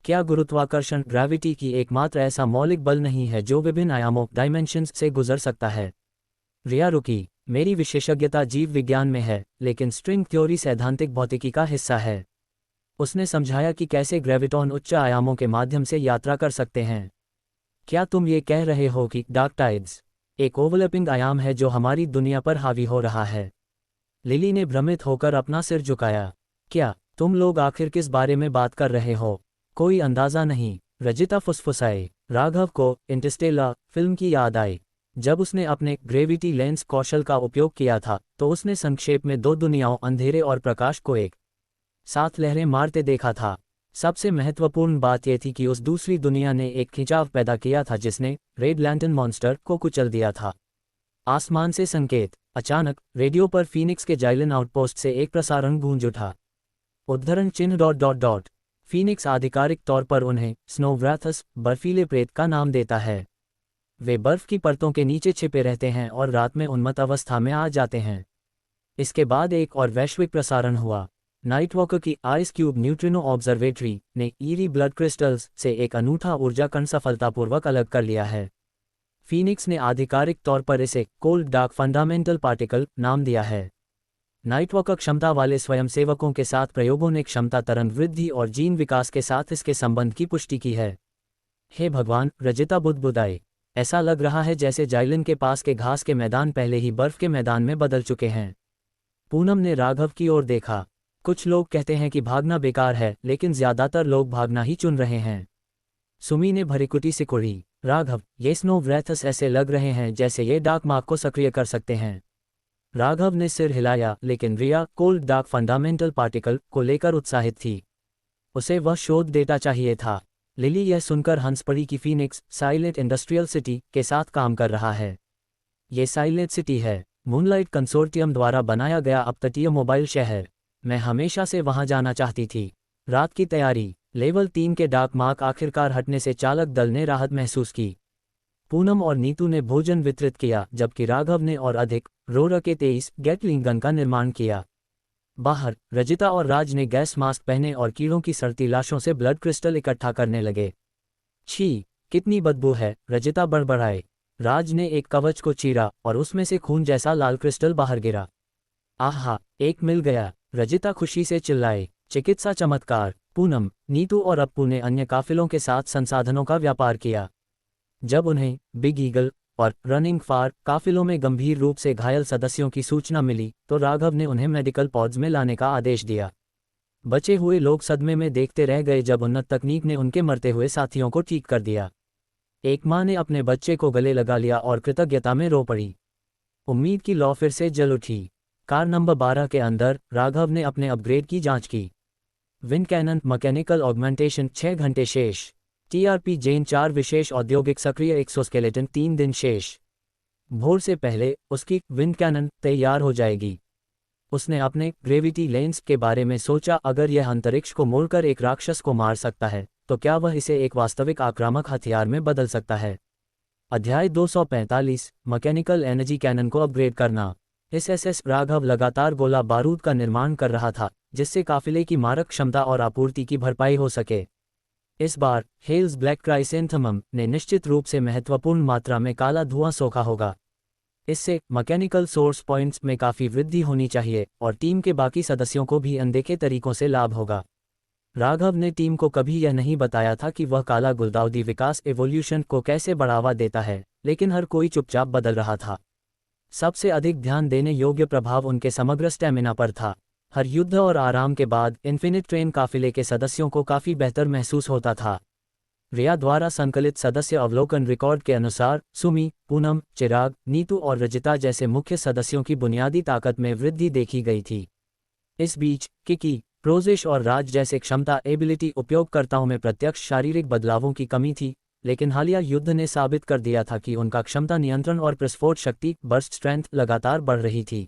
क्या गुरुत्वाकर्षण ग्रेविटी की एकमात्र ऐसा मौलिक बल नहीं है जो विभिन्न आयामों डायमेंशंस से गुजर सकता है? रिया रुकी। मेरी विशेषज्ञता जीव विज्ञान में है, लेकिन स्ट्रिंग थ्योरी सैद्धांतिक भौतिकी का हिस्सा है। उसने समझाया कि कैसे ग्रेविटॉन उच्च आयामों के माध्यम से यात्रा कर सकते हैं। क्या तुम ये कह रहे हो कि डार्क टाइड्स एक ओवरलैपिंग आयाम है जो हमारी दुनिया पर हावी हो रहा है? लिली ने भ्रमित होकर अपना सिर झुकाया। क्या तुम लोग आखिर किस बारे में बात कर रहे हो? कोई अंदाजा नहीं, रजिता फुसफुसाई। राघव को इंटरस्टेलर फिल्म की याद आई। जब उसने अपने ग्रेविटी लेंस कौशल का उपयोग किया था तो उसने संक्षेप में दो दुनियाओं अंधेरे और प्रकाश को एक साथ लहरें मारते देखा था। सबसे महत्वपूर्ण बात यह थी कि उस दूसरी दुनिया ने एक खिंचाव पैदा किया था जिसने रेड लैंटर्न मॉन्स्टर को कुचल दिया था। आसमान से संकेत। अचानक रेडियो पर फीनिक्स के जाइलन आउटपोस्ट से एक प्रसारण गूंज उठा। उद्धरण चिन्ह ... फीनिक्स आधिकारिक तौर पर उन्हें स्नोव्राथस बर्फीले प्रेत का नाम देता है। वे बर्फ की परतों के नीचे छिपे रहते हैं और रात में उन्मत्त अवस्था में आ जाते हैं। इसके बाद एक और वैश्विक प्रसारण हुआ। नाइटवॉकर की आइस क्यूब न्यूट्रिनो ऑब्जर्वेटरी ने ईरी ब्लड क्रिस्टल्स से एक अनूठा ऊर्जा कण सफलतापूर्वक अलग कर लिया है। फीनिक्स ने आधिकारिक तौर पर इसे कोल्ड डार्क फंडामेंटल पार्टिकल नाम दिया है। नाइटवॉकर क्षमता वाले स्वयंसेवकों के साथ प्रयोगों ने क्षमता तरंग वृद्धि और जीन विकास के साथ इसके संबंध की पुष्टि की है। हे भगवान, रजिता बुदबुदाई। ऐसा लग रहा है जैसे जाइलन के पास के घास के मैदान पहले ही बर्फ के मैदान में बदल चुके हैं। पूनम ने राघव की ओर देखा। कुछ लोग कहते हैं कि भागना बेकार है, लेकिन ज्यादातर लोग भागना ही चुन रहे हैं। सुमी ने भरीकुटी से कुड़ी। राघव, ये स्नोव्रैथस ऐसे लग रहे हैं जैसे ये डार्क मार्क को सक्रिय कर सकते हैं। राघव ने सिर हिलाया, लेकिन रिया कोल्ड डार्क फंडामेंटल पार्टिकल को लेकर उत्साहित थी। उसे वह शोध डेटा चाहिए था। लिली यह सुनकर हंस पड़ी कि फीनिक्स साइलेंट इंडस्ट्रियल सिटी के साथ काम कर रहा है। ये साइलेंट सिटी है, मूनलाइट कंसोर्टियम द्वारा बनाया गया अपतटीय मोबाइल शहर। मैं हमेशा से वहां जाना चाहती थी। रात की तैयारी। लेवल 3 के डार्क मार्क आखिरकार हटने से चालक दल ने राहत महसूस की। पूनम और नीतू ने भोजन वितरित किया, जबकि राघव ने और अधिक रोरा के 23 गैटलिंग गन का निर्माण किया। बाहर रजिता और राज ने गैस मास्क पहने और कीड़ों की सड़ती लाशों से ब्लड क्रिस्टल इकट्ठा करने लगे। छी, कितनी बदबू है, रजिता बड़बड़ाए। राज ने एक कवच को चीरा और उसमें से खून जैसा लाल क्रिस्टल बाहर गिरा। आहा, एक मिल गया, रजिता खुशी से चिल्लाए। चिकित्सा चमत्कार। पूनम, नीतू और अप्पू ने अन्य काफिलों के साथ संसाधनों का व्यापार किया। जब उन्हें बिग ईगल और रनिंग फार काफिलों में गंभीर रूप से घायल सदस्यों की सूचना मिली तो राघव ने उन्हें मेडिकल पॉड्स में लाने का आदेश दिया। बचे हुए लोग सदमे में देखते रह गए जब उन्नत तकनीक ने उनके मरते हुए साथियों को ठीक कर दिया। एक माँ ने अपने बच्चे को गले लगा लिया और कृतज्ञता में रो पड़ी। उम्मीद की लौ फिर से जल उठी। कार नंबर 12 के अंदर राघव ने अपने अपग्रेड की जांच की। विंड कैनन मैकेनिकल ऑगमेंटेशन 6 घंटे शेष। टीआरपी जेन 4 विशेष औद्योगिक सक्रिय एक्सोस्केलेटन 3 दिन शेष। भोर से पहले उसकी विंड कैनन तैयार हो जाएगी। उसने अपने ग्रेविटी लेंस के बारे में सोचा, अगर यह अंतरिक्ष को मोड़कर एक राक्षस को मार सकता है तो क्या वह इसे एक वास्तविक आक्रामक हथियार में बदल सकता है। अध्याय 245 मैकेनिकल एनर्जी कैनन को अपग्रेड करना। इस एसएस राघव लगातार गोला बारूद का निर्माण कर रहा था जिससे काफिले की मारक क्षमता और आपूर्ति की भरपाई हो सके। इस बार हेल्स ब्लैक क्राइसेंथेमम ने निश्चित रूप से महत्वपूर्ण मात्रा में काला धुआं सोखा होगा। इससे मैकेनिकल सोर्स पॉइंट्स में काफ़ी वृद्धि होनी चाहिए और टीम के बाकी सदस्यों को भी अनदेखे तरीकों से लाभ होगा। राघव ने टीम को कभी यह नहीं बताया था कि वह काला गुलदाउदी विकास एवोल्यूशन को कैसे बढ़ावा देता है, लेकिन हर कोई चुपचाप बदल रहा था। सबसे अधिक ध्यान देने योग्य प्रभाव उनके समग्र स्टैमिना पर था। हर युद्ध और आराम के बाद इन्फिनिट ट्रेन काफिले के सदस्यों को काफ़ी बेहतर महसूस होता था। रिया द्वारा संकलित सदस्य अवलोकन रिकॉर्ड के अनुसार सुमी, पूनम, चिराग, नीतू और रजिता जैसे मुख्य सदस्यों की बुनियादी ताकत में वृद्धि देखी गई थी। इस बीच किकी, प्रोजेश और राज जैसे क्षमता एबिलिटी उपयोगकर्ताओं में प्रत्यक्ष शारीरिक बदलावों की कमी थी, लेकिन हालिया युद्ध ने साबित कर दिया था कि उनका क्षमता नियंत्रण और प्रस्फोट शक्ति बर्स्ट स्ट्रेंथ लगातार बढ़ रही थी।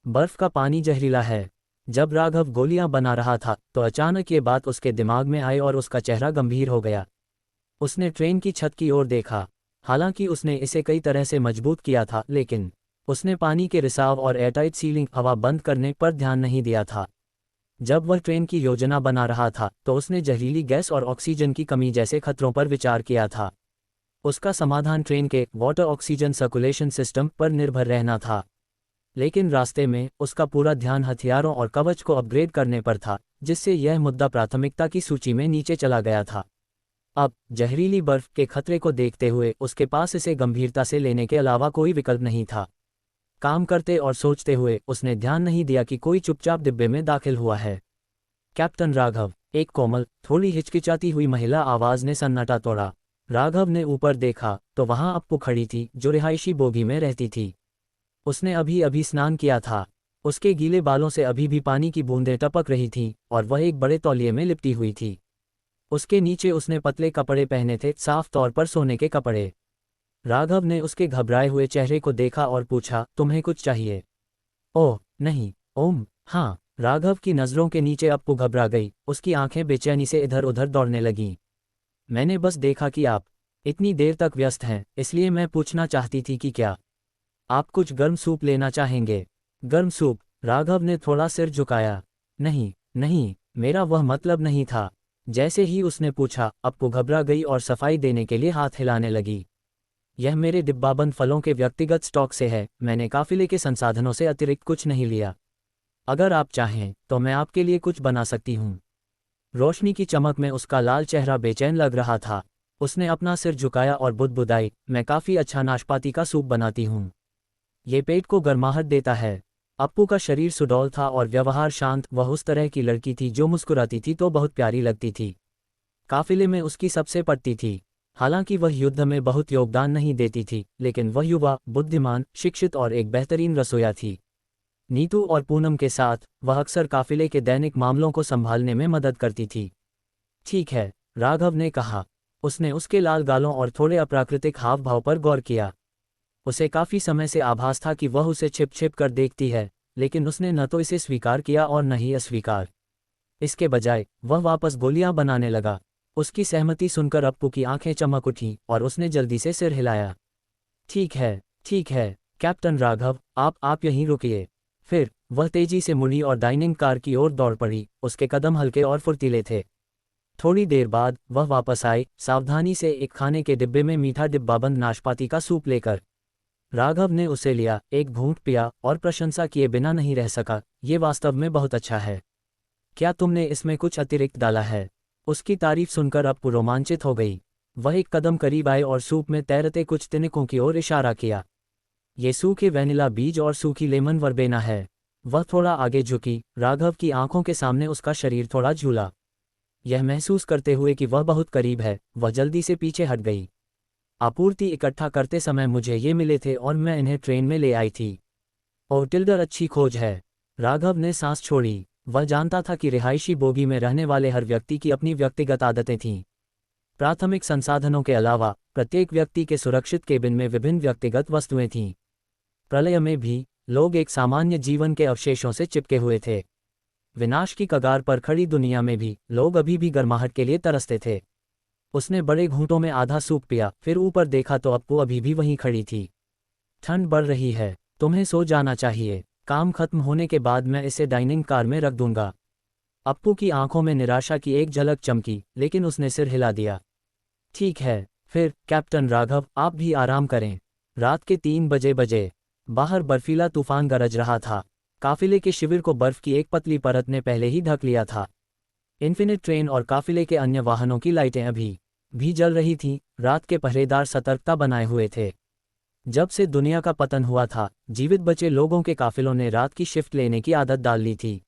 बर्फ का पानी जहरीला है। जब राघव गोलियां बना रहा था तो अचानक ये बात उसके दिमाग में आई और उसका चेहरा गंभीर हो गया। उसने ट्रेन की छत की ओर देखा। हालांकि उसने इसे कई तरह से मजबूत किया था, लेकिन उसने पानी के रिसाव और एयरटाइट सीलिंग हवा बंद करने पर ध्यान नहीं दिया था। जब वह ट्रेन की योजना बना रहा था तो उसने जहरीली गैस और ऑक्सीजन की कमी जैसे खतरों पर विचार किया था। उसका समाधान ट्रेन के वाटर ऑक्सीजन सर्कुलेशन सिस्टम पर निर्भर रहना था। लेकिन रास्ते में उसका पूरा ध्यान हथियारों और कवच को अपग्रेड करने पर था, जिससे यह मुद्दा प्राथमिकता की सूची में नीचे चला गया था। अब जहरीली बर्फ के खतरे को देखते हुए उसके पास इसे गंभीरता से लेने के अलावा कोई विकल्प नहीं था। काम करते और सोचते हुए उसने ध्यान नहीं दिया कि कोई चुपचाप डिब्बे में दाखिल हुआ है। कैप्टन राघव, एक कोमल, थोड़ी हिचकिचाती हुई महिला आवाज ने सन्नाटा तोड़ा। राघव ने ऊपर देखा तो वहां अप्पू खड़ी थी, जो रिहायशी बोगी में रहती थी। उसने अभी अभी स्नान किया था। उसके गीले बालों से अभी भी पानी की बूंदें टपक रही थीं और वह एक बड़े तौलिए में लिपटी हुई थी। उसके नीचे उसने पतले कपड़े पहने थे, साफ तौर पर सोने के कपड़े। राघव ने उसके घबराए हुए चेहरे को देखा और पूछा, तुम्हें कुछ चाहिए? ओह नहीं, ओम, हाँ। राघव की नज़रों के नीचे अप्पू घबरा गई, उसकी आंखें बेचैनी से इधर उधर दौड़ने लगीं। मैंने बस देखा कि आप इतनी देर तक व्यस्त हैं, इसलिए मैं पूछना चाहती थी कि क्या आप कुछ गर्म सूप लेना चाहेंगे? गर्म सूप? राघव ने थोड़ा सिर झुकाया। नहीं नहीं, मेरा वह मतलब नहीं था। जैसे ही उसने पूछा, अप्पू घबरा गई और सफाई देने के लिए हाथ हिलाने लगी। यह मेरे डिब्बाबंद फलों के व्यक्तिगत स्टॉक से है, मैंने काफिले के संसाधनों से अतिरिक्त कुछ नहीं लिया। अगर आप चाहें तो मैं आपके लिए कुछ बना सकती हूँ। रोशनी की चमक में उसका लाल चेहरा बेचैन लग रहा था। उसने अपना सिर झुकाया और बुदबुदाई, मैं काफ़ी अच्छा नाशपाती का सूप बनाती हूँ। ये पेट को गर्माहट देता है। अप्पू का शरीर सुडौल था और व्यवहार शांत। वह उस तरह की लड़की थी जो मुस्कुराती थी तो बहुत प्यारी लगती थी। काफिले में उसकी सबसे पटती थी। हालांकि वह युद्ध में बहुत योगदान नहीं देती थी, लेकिन वह युवा, बुद्धिमान, शिक्षित और एक बेहतरीन रसोइया थी। नीतू और पूनम के साथ वह अक्सर काफिले के दैनिक मामलों को संभालने में मदद करती थी। ठीक है, राघव ने कहा। उसने उसके लाल गालों और थोड़े अप्राकृतिक हाव भाव पर गौर किया। उसे काफी समय से आभास था कि वह उसे छिप छिप कर देखती है, लेकिन उसने न तो इसे स्वीकार किया और न ही अस्वीकार। इसके बजाय वह वापस गोलियां बनाने लगा। उसकी सहमति सुनकर अप्पू की आंखें चमक उठीं और उसने जल्दी से सिर हिलाया। ठीक है, कैप्टन राघव, आप यहीं रुकिए। फिर वह तेजी से मुड़ी और डाइनिंग कार की ओर दौड़ पड़ी। उसके कदम हल्के और फुर्तीले थे। थोड़ी देर बाद वह वापस आई, सावधानी से एक खाने के डिब्बे में मीठा डिब्बाबंद नाशपाती का सूप लेकर। राघव ने उसे लिया, एक घूंट पिया और प्रशंसा किए बिना नहीं रह सका, ये वास्तव में बहुत अच्छा है। क्या तुमने इसमें कुछ अतिरिक्त डाला है? उसकी तारीफ सुनकर अप्पू रोमांचित हो गई। वह एक कदम करीब आए और सूप में तैरते कुछ तिनकों की ओर इशारा किया। ये सूखे वेनिला बीज और सूखी लेमन वर्बेना है। वह थोड़ा आगे झुकी। राघव की आंखों के सामने उसका शरीर थोड़ा झूला। यह महसूस करते हुए कि वह बहुत करीब है, वह जल्दी से पीछे हट गई। आपूर्ति इकट्ठा करते समय मुझे ये मिले थे और मैं इन्हें ट्रेन में ले आई थी। और टिल्डर, अच्छी खोज है। राघव ने सांस छोड़ी। वह जानता था कि रिहायशी बोगी में रहने वाले हर व्यक्ति की अपनी व्यक्तिगत आदतें थीं। प्राथमिक संसाधनों के अलावा प्रत्येक व्यक्ति के सुरक्षित केबिन में विभिन्न व्यक्तिगत वस्तुएं थीं। प्रलय में भी लोग एक सामान्य जीवन के अवशेषों से चिपके हुए थे। विनाश की कगार पर खड़ी दुनिया में भी लोग अभी भी गर्माहट के लिए तरसते थे। उसने बड़े घूंटों में आधा सूप पिया, फिर ऊपर देखा तो अप्पू अभी भी वहीं खड़ी थी। ठंड बढ़ रही है, तुम्हें सो जाना चाहिए। काम खत्म होने के बाद मैं इसे डाइनिंग कार में रख दूंगा। अप्पू की आंखों में निराशा की एक झलक चमकी, लेकिन उसने सिर हिला दिया। ठीक है, फिर कैप्टन राघव, आप भी आराम करें। रात के 3 बजे बाहर बर्फीला तूफान गरज रहा था। काफिले के शिविर को बर्फ की एक पतली परत ने पहले ही ढक लिया था। इन्फिनिट ट्रेन और काफिले के अन्य वाहनों की लाइटें अभी भी जल रही थीं। रात के पहरेदार सतर्कता बनाए हुए थे। जब से दुनिया का पतन हुआ था, जीवित बचे लोगों के काफिलों ने रात की शिफ्ट लेने की आदत डाल ली थी।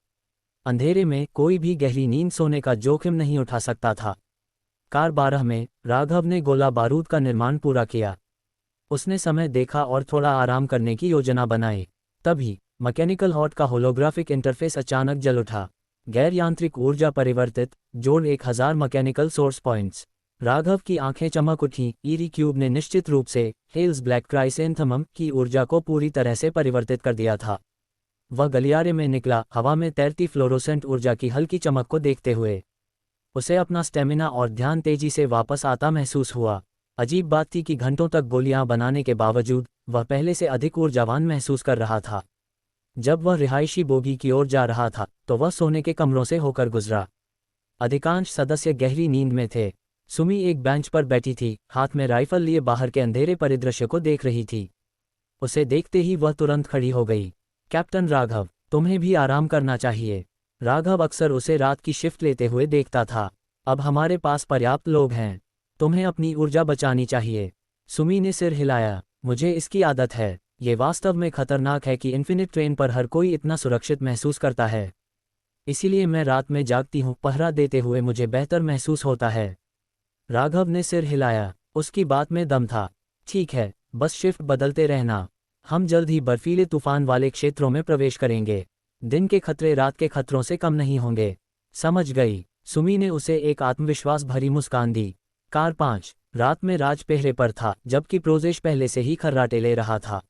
अंधेरे में कोई भी गहरी नींद सोने का जोखिम नहीं उठा सकता था। कार 12 में राघव ने गोला बारूद का निर्माण पूरा किया। उसने समय देखा और थोड़ा आराम करने की योजना बनाई। तभी मैकेनिकल हॉट का होलोग्राफिक इंटरफेस अचानक जल उठा। गैर यांत्रिक ऊर्जा परिवर्तित, जोड़ 1000 मैकेनिकल सोर्स पॉइंट्स। राघव की आंखें चमक उठीं। ईरी क्यूब ने निश्चित रूप से हेल्स ब्लैक क्राइसेंथमम की ऊर्जा को पूरी तरह से परिवर्तित कर दिया था। वह गलियारे में निकला, हवा में तैरती फ्लोरोसेंट ऊर्जा की हल्की चमक को देखते हुए। उसे अपना स्टेमिना और ध्यान तेजी से वापस आता महसूस हुआ। अजीब बात थी कि घंटों तक गोलियां बनाने के बावजूद वह पहले से अधिक ऊर्जावान महसूस कर रहा था। जब वह रिहायशी बोगी की ओर जा रहा था तो वह सोने के कमरों से होकर गुजरा। अधिकांश सदस्य गहरी नींद में थे। सुमी एक बेंच पर बैठी थी, हाथ में राइफल लिए बाहर के अंधेरे परिदृश्य को देख रही थी। उसे देखते ही वह तुरंत खड़ी हो गई। कैप्टन राघव, तुम्हें भी आराम करना चाहिए। राघव अक्सर उसे रात की शिफ्ट लेते हुए देखता था। अब हमारे पास पर्याप्त लोग हैं, तुम्हें अपनी ऊर्जा बचानी चाहिए। सुमी ने सिर हिलाया। मुझे इसकी आदत है। ये वास्तव में खतरनाक है कि इन्फिनिट ट्रेन पर हर कोई इतना सुरक्षित महसूस करता है। इसीलिए मैं रात में जागती हूँ, पहरा देते हुए मुझे बेहतर महसूस होता है। राघव ने सिर हिलाया। उसकी बात में दम था। ठीक है, बस शिफ्ट बदलते रहना। हम जल्द ही बर्फीले तूफान वाले क्षेत्रों में प्रवेश करेंगे। दिन के खतरे रात के खतरों से कम नहीं होंगे। समझ गई। सुमी ने उसे एक आत्मविश्वास भरी मुस्कान दी। कार 5 रात में राज पहरे पर था, जबकि प्रोजेश पहले से ही खर्राटे ले रहा था।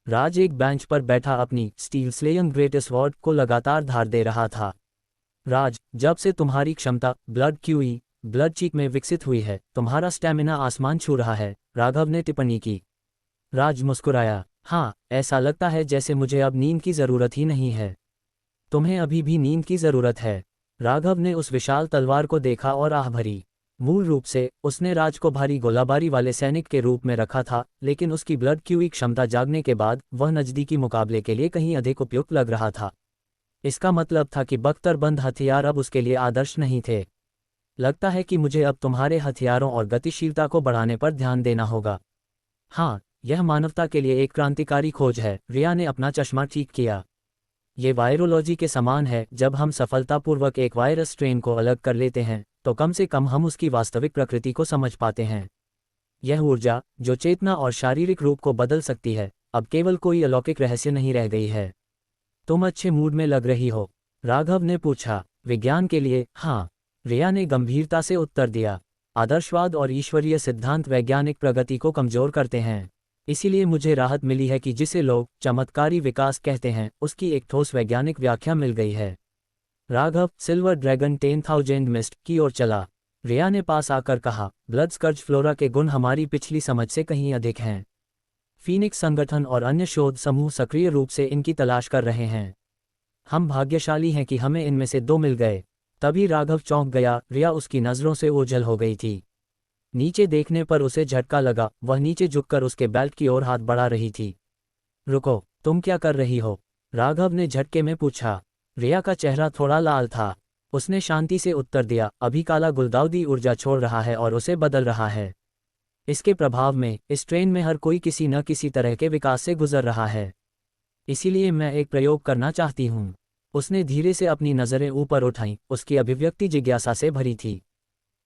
राज एक बेंच पर बैठा अपनी स्टील स्लेयन ग्रेट स्वॉर्ड को लगातार धार दे रहा था। राज, जब से तुम्हारी क्षमता ब्लड चीक में विकसित हुई है, तुम्हारा स्टैमिना आसमान छू रहा है, राघव ने टिप्पणी की। राज मुस्कुराया। हाँ, ऐसा लगता है जैसे मुझे अब नींद की ज़रूरत ही नहीं है। तुम्हें अभी भी नींद की ज़रूरत है। राघव ने उस विशाल तलवार को देखा और आह भरी। मूल रूप से उसने राज को भारी गोलाबारी वाले सैनिक के रूप में रखा था, लेकिन उसकी ब्लड क्यूई क्षमता जागने के बाद वह नज़दीकी मुकाबले के लिए कहीं अधिक उपयुक्त लग रहा था। इसका मतलब था कि बख्तरबंद हथियार अब उसके लिए आदर्श नहीं थे। लगता है कि मुझे अब तुम्हारे हथियारों और गतिशीलता को बढ़ाने पर ध्यान देना होगा। हाँ, यह मानवता के लिए एक क्रांतिकारी खोज है। रिया ने अपना चश्मा ठीक किया। ये वायरोलॉजी के समान है। जब हम सफलतापूर्वक एक वायरस स्ट्रेन को अलग कर लेते हैं तो कम से कम हम उसकी वास्तविक प्रकृति को समझ पाते हैं। यह ऊर्जा, जो चेतना और शारीरिक रूप को बदल सकती है, अब केवल कोई अलौकिक रहस्य नहीं रह गई है। तुम अच्छे मूड में लग रही हो, राघव ने पूछा। विज्ञान के लिए? हाँ, रिया ने गंभीरता से उत्तर दिया। आदर्शवाद और ईश्वरीय सिद्धांत वैज्ञानिक प्रगति को कमजोर करते हैं। इसीलिए मुझे राहत मिली है कि जिसे लोग चमत्कारी विकास कहते हैं, उसकी एक ठोस वैज्ञानिक व्याख्या मिल गई है। राघव सिल्वर ड्रैगन 10,000 मिस्ट की ओर चला। रिया ने पास आकर कहा, ब्लड स्कर्ज फ्लोरा के गुण हमारी पिछली समझ से कहीं अधिक हैं। फीनिक्स संगठन और अन्य शोध समूह सक्रिय रूप से इनकी तलाश कर रहे हैं। हम भाग्यशाली हैं कि हमें इनमें से 2 मिल गए। तभी राघव चौंक गया। रिया उसकी नज़रों से ओझल हो गई थी। नीचे देखने पर उसे झटका लगा। वह नीचे झुककर उसके बेल्ट की ओर हाथ बढ़ा रही थी। रुको, तुम क्या कर रही हो? राघव ने झटके में पूछा। रिया का चेहरा थोड़ा लाल था। उसने शांति से उत्तर दिया, अभी काला गुलदाउदी ऊर्जा छोड़ रहा है और उसे बदल रहा है। इसके प्रभाव में इस ट्रेन में हर कोई किसी न किसी तरह के विकास से गुजर रहा है। इसीलिए मैं एक प्रयोग करना चाहती हूँ। उसने धीरे से अपनी नज़रें ऊपर उठाईं। उसकी अभिव्यक्ति जिज्ञासा से भरी थी।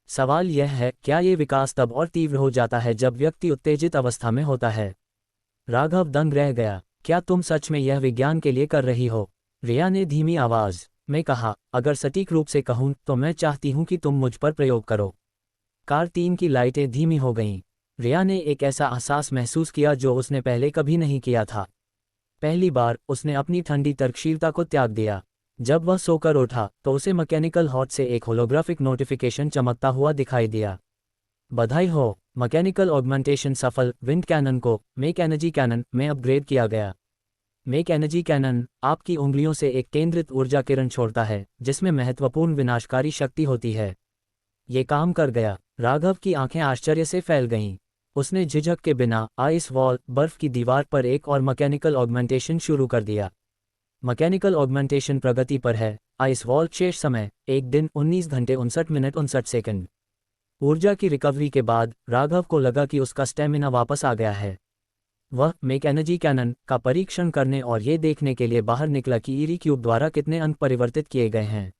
सवाल यह है, क्या ये विकास तब और तीव्र हो जाता है जब व्यक्ति उत्तेजित अवस्था में होता है? राघव दंग रह गया। क्या तुम सच में यह विज्ञान के लिए कर रही हो? रिया ने धीमी आवाज में कहा। अगर सटीक रूप से कहूं तो मैं चाहती हूं कि तुम मुझ पर प्रयोग करो। कार 3 की लाइटें धीमी हो गईं। रिया ने एक ऐसा एहसास महसूस किया जो उसने पहले कभी नहीं किया था। पहली बार उसने अपनी ठंडी तर्कशीलता को त्याग दिया। जब वह सोकर उठा तो उसे मैकेनिकल हॉट से एक होलोग्राफिक नोटिफिकेशन चमकता हुआ दिखाई दिया। बधाई हो, मैकेनिकल ऑगमेंटेशन सफल। विंड कैनन को मेक एनर्जी कैनन में अपग्रेड किया गया। मेक एनर्जी कैनन आपकी उंगलियों से एक केंद्रित ऊर्जा किरण छोड़ता है जिसमें महत्वपूर्ण विनाशकारी शक्ति होती है। ये काम कर गया। राघव की आंखें आश्चर्य से फैल गईं। उसने झिझक के बिना आइस वॉल बर्फ की दीवार पर एक और मैकेनिकल ऑगमेंटेशन शुरू कर दिया। मैकेनिकल ऑगमेंटेशन प्रगति पर है। आइस वॉल शेष समय 1 दिन 19 घंटे 59 मिनट 59 सेकंड। ऊर्जा की रिकवरी के बाद राघव को लगा कि उसका स्टेमिना वापस आ गया है। वह मेक एनर्जी कैनन का परीक्षण करने और ये देखने के लिए बाहर निकला कि ईरी क्यूब द्वारा कितने अंक परिवर्तित किए गए हैं।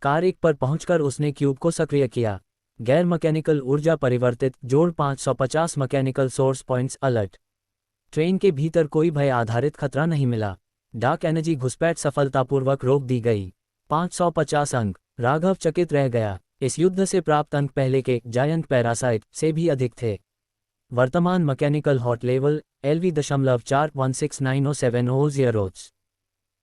कार 1 पर पहुंचकर उसने क्यूब को सक्रिय किया। गैर मैकेनिकल ऊर्जा परिवर्तित जोड़ 550 mechanical source points alert. Train के भीतर कोई भय आधारित खतरा नहीं मिला। डार्क एनर्जी घुसपैठ सफलतापूर्वक रोक दी गई। 550 अंक। राघव चकित रह गया। इस युद्ध से प्राप्त अंक पहले के जायंट पैरासाइट से भी अधिक थे। वर्तमान mechanical hot level LV.41690700।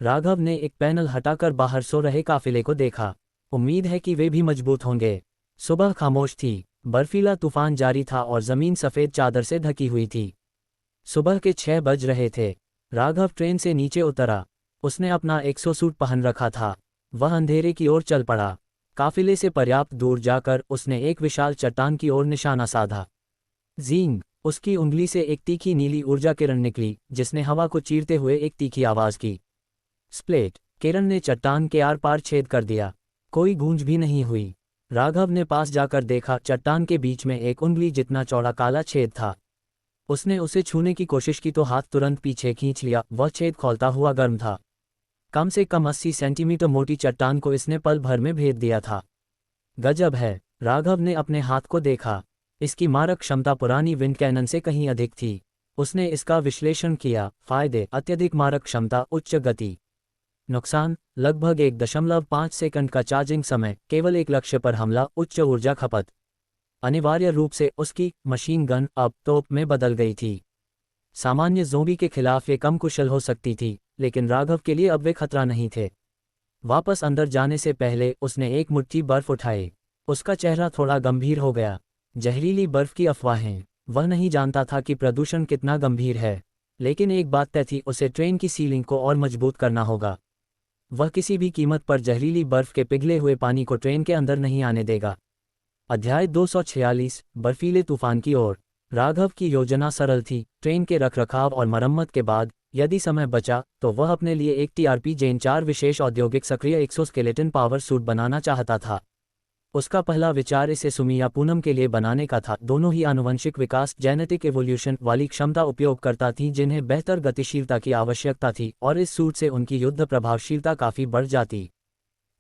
Raghav ने एक पैनल हटाकर बाहर सो रहे काफिले को देखा। उम्मीद है कि वे भी मजबूत होंगे। सुबह खामोश थी। बर्फीला तूफान जारी था और जमीन सफ़ेद चादर से ढकी हुई थी। सुबह के 6 बज रहे थे। राघव ट्रेन से नीचे उतरा। उसने अपना एक्सोसूट पहन रखा था। वह अंधेरे की ओर चल पड़ा। काफिले से पर्याप्त दूर जाकर उसने एक विशाल चट्टान की ओर निशाना साधा। जींग, उसकी उंगली से एक तीखी नीली ऊर्जा किरण निकली, जिसने हवा को चीरते हुए एक तीखी आवाज की। स्प्लेट, किरण ने चट्टान के आर पार छेद कर दिया। कोई गूंज भी नहीं हुई। राघव ने पास जाकर देखा, चट्टान के बीच में एक उंगली जितना चौड़ा काला छेद था। उसने उसे छूने की कोशिश की तो हाथ तुरंत पीछे खींच लिया। वह छेद खौलता हुआ गर्म था। कम से कम 80 सेंटीमीटर मोटी चट्टान को इसने पल भर में भेद दिया था। गजब है, राघव ने अपने हाथ को देखा। इसकी मारक क्षमता पुरानी विंड कैनन से कहीं अधिक थी। उसने इसका विश्लेषण किया। फायदे: अत्यधिक मारक क्षमता, उच्च गति। नुकसान: लगभग 1.5 सेकंड का चार्जिंग समय, केवल एक लक्ष्य पर हमला, उच्च ऊर्जा खपत। अनिवार्य रूप से उसकी मशीन गन अब तोप में बदल गई थी। सामान्य ज़ोंबी के खिलाफ ये कम कुशल हो सकती थी, लेकिन राघव के लिए अब वे खतरा नहीं थे। वापस अंदर जाने से पहले उसने एक मुट्ठी बर्फ उठाई। उसका चेहरा थोड़ा गंभीर हो गया। जहरीली बर्फ की अफवाहें। वह नहीं जानता था कि प्रदूषण कितना गंभीर है, लेकिन एक बात तय थी, उसे ट्रेन की सीलिंग को और मजबूत करना होगा। वह किसी भी कीमत पर जहरीली बर्फ के पिघले हुए पानी को ट्रेन के अंदर नहीं आने देगा। अध्याय 246, बर्फीले तूफान की ओर। राघव की योजना सरल थी। ट्रेन के रखरखाव और मरम्मत के बाद यदि समय बचा तो वह अपने लिए एक TRP जेन 4 विशेष औद्योगिक सक्रिय एक्सोस्केलेटन पावर सूट बनाना चाहता था। उसका पहला विचार इसे सुमी या पूनम के लिए बनाने का था। दोनों ही आनुवंशिक विकास जेनेटिक एवोल्यूशन वाली क्षमता उपयोग करता थी, जिन्हें बेहतर गतिशीलता की आवश्यकता थी, और इस सूट से उनकी युद्ध प्रभावशीलता काफ़ी बढ़ जाती।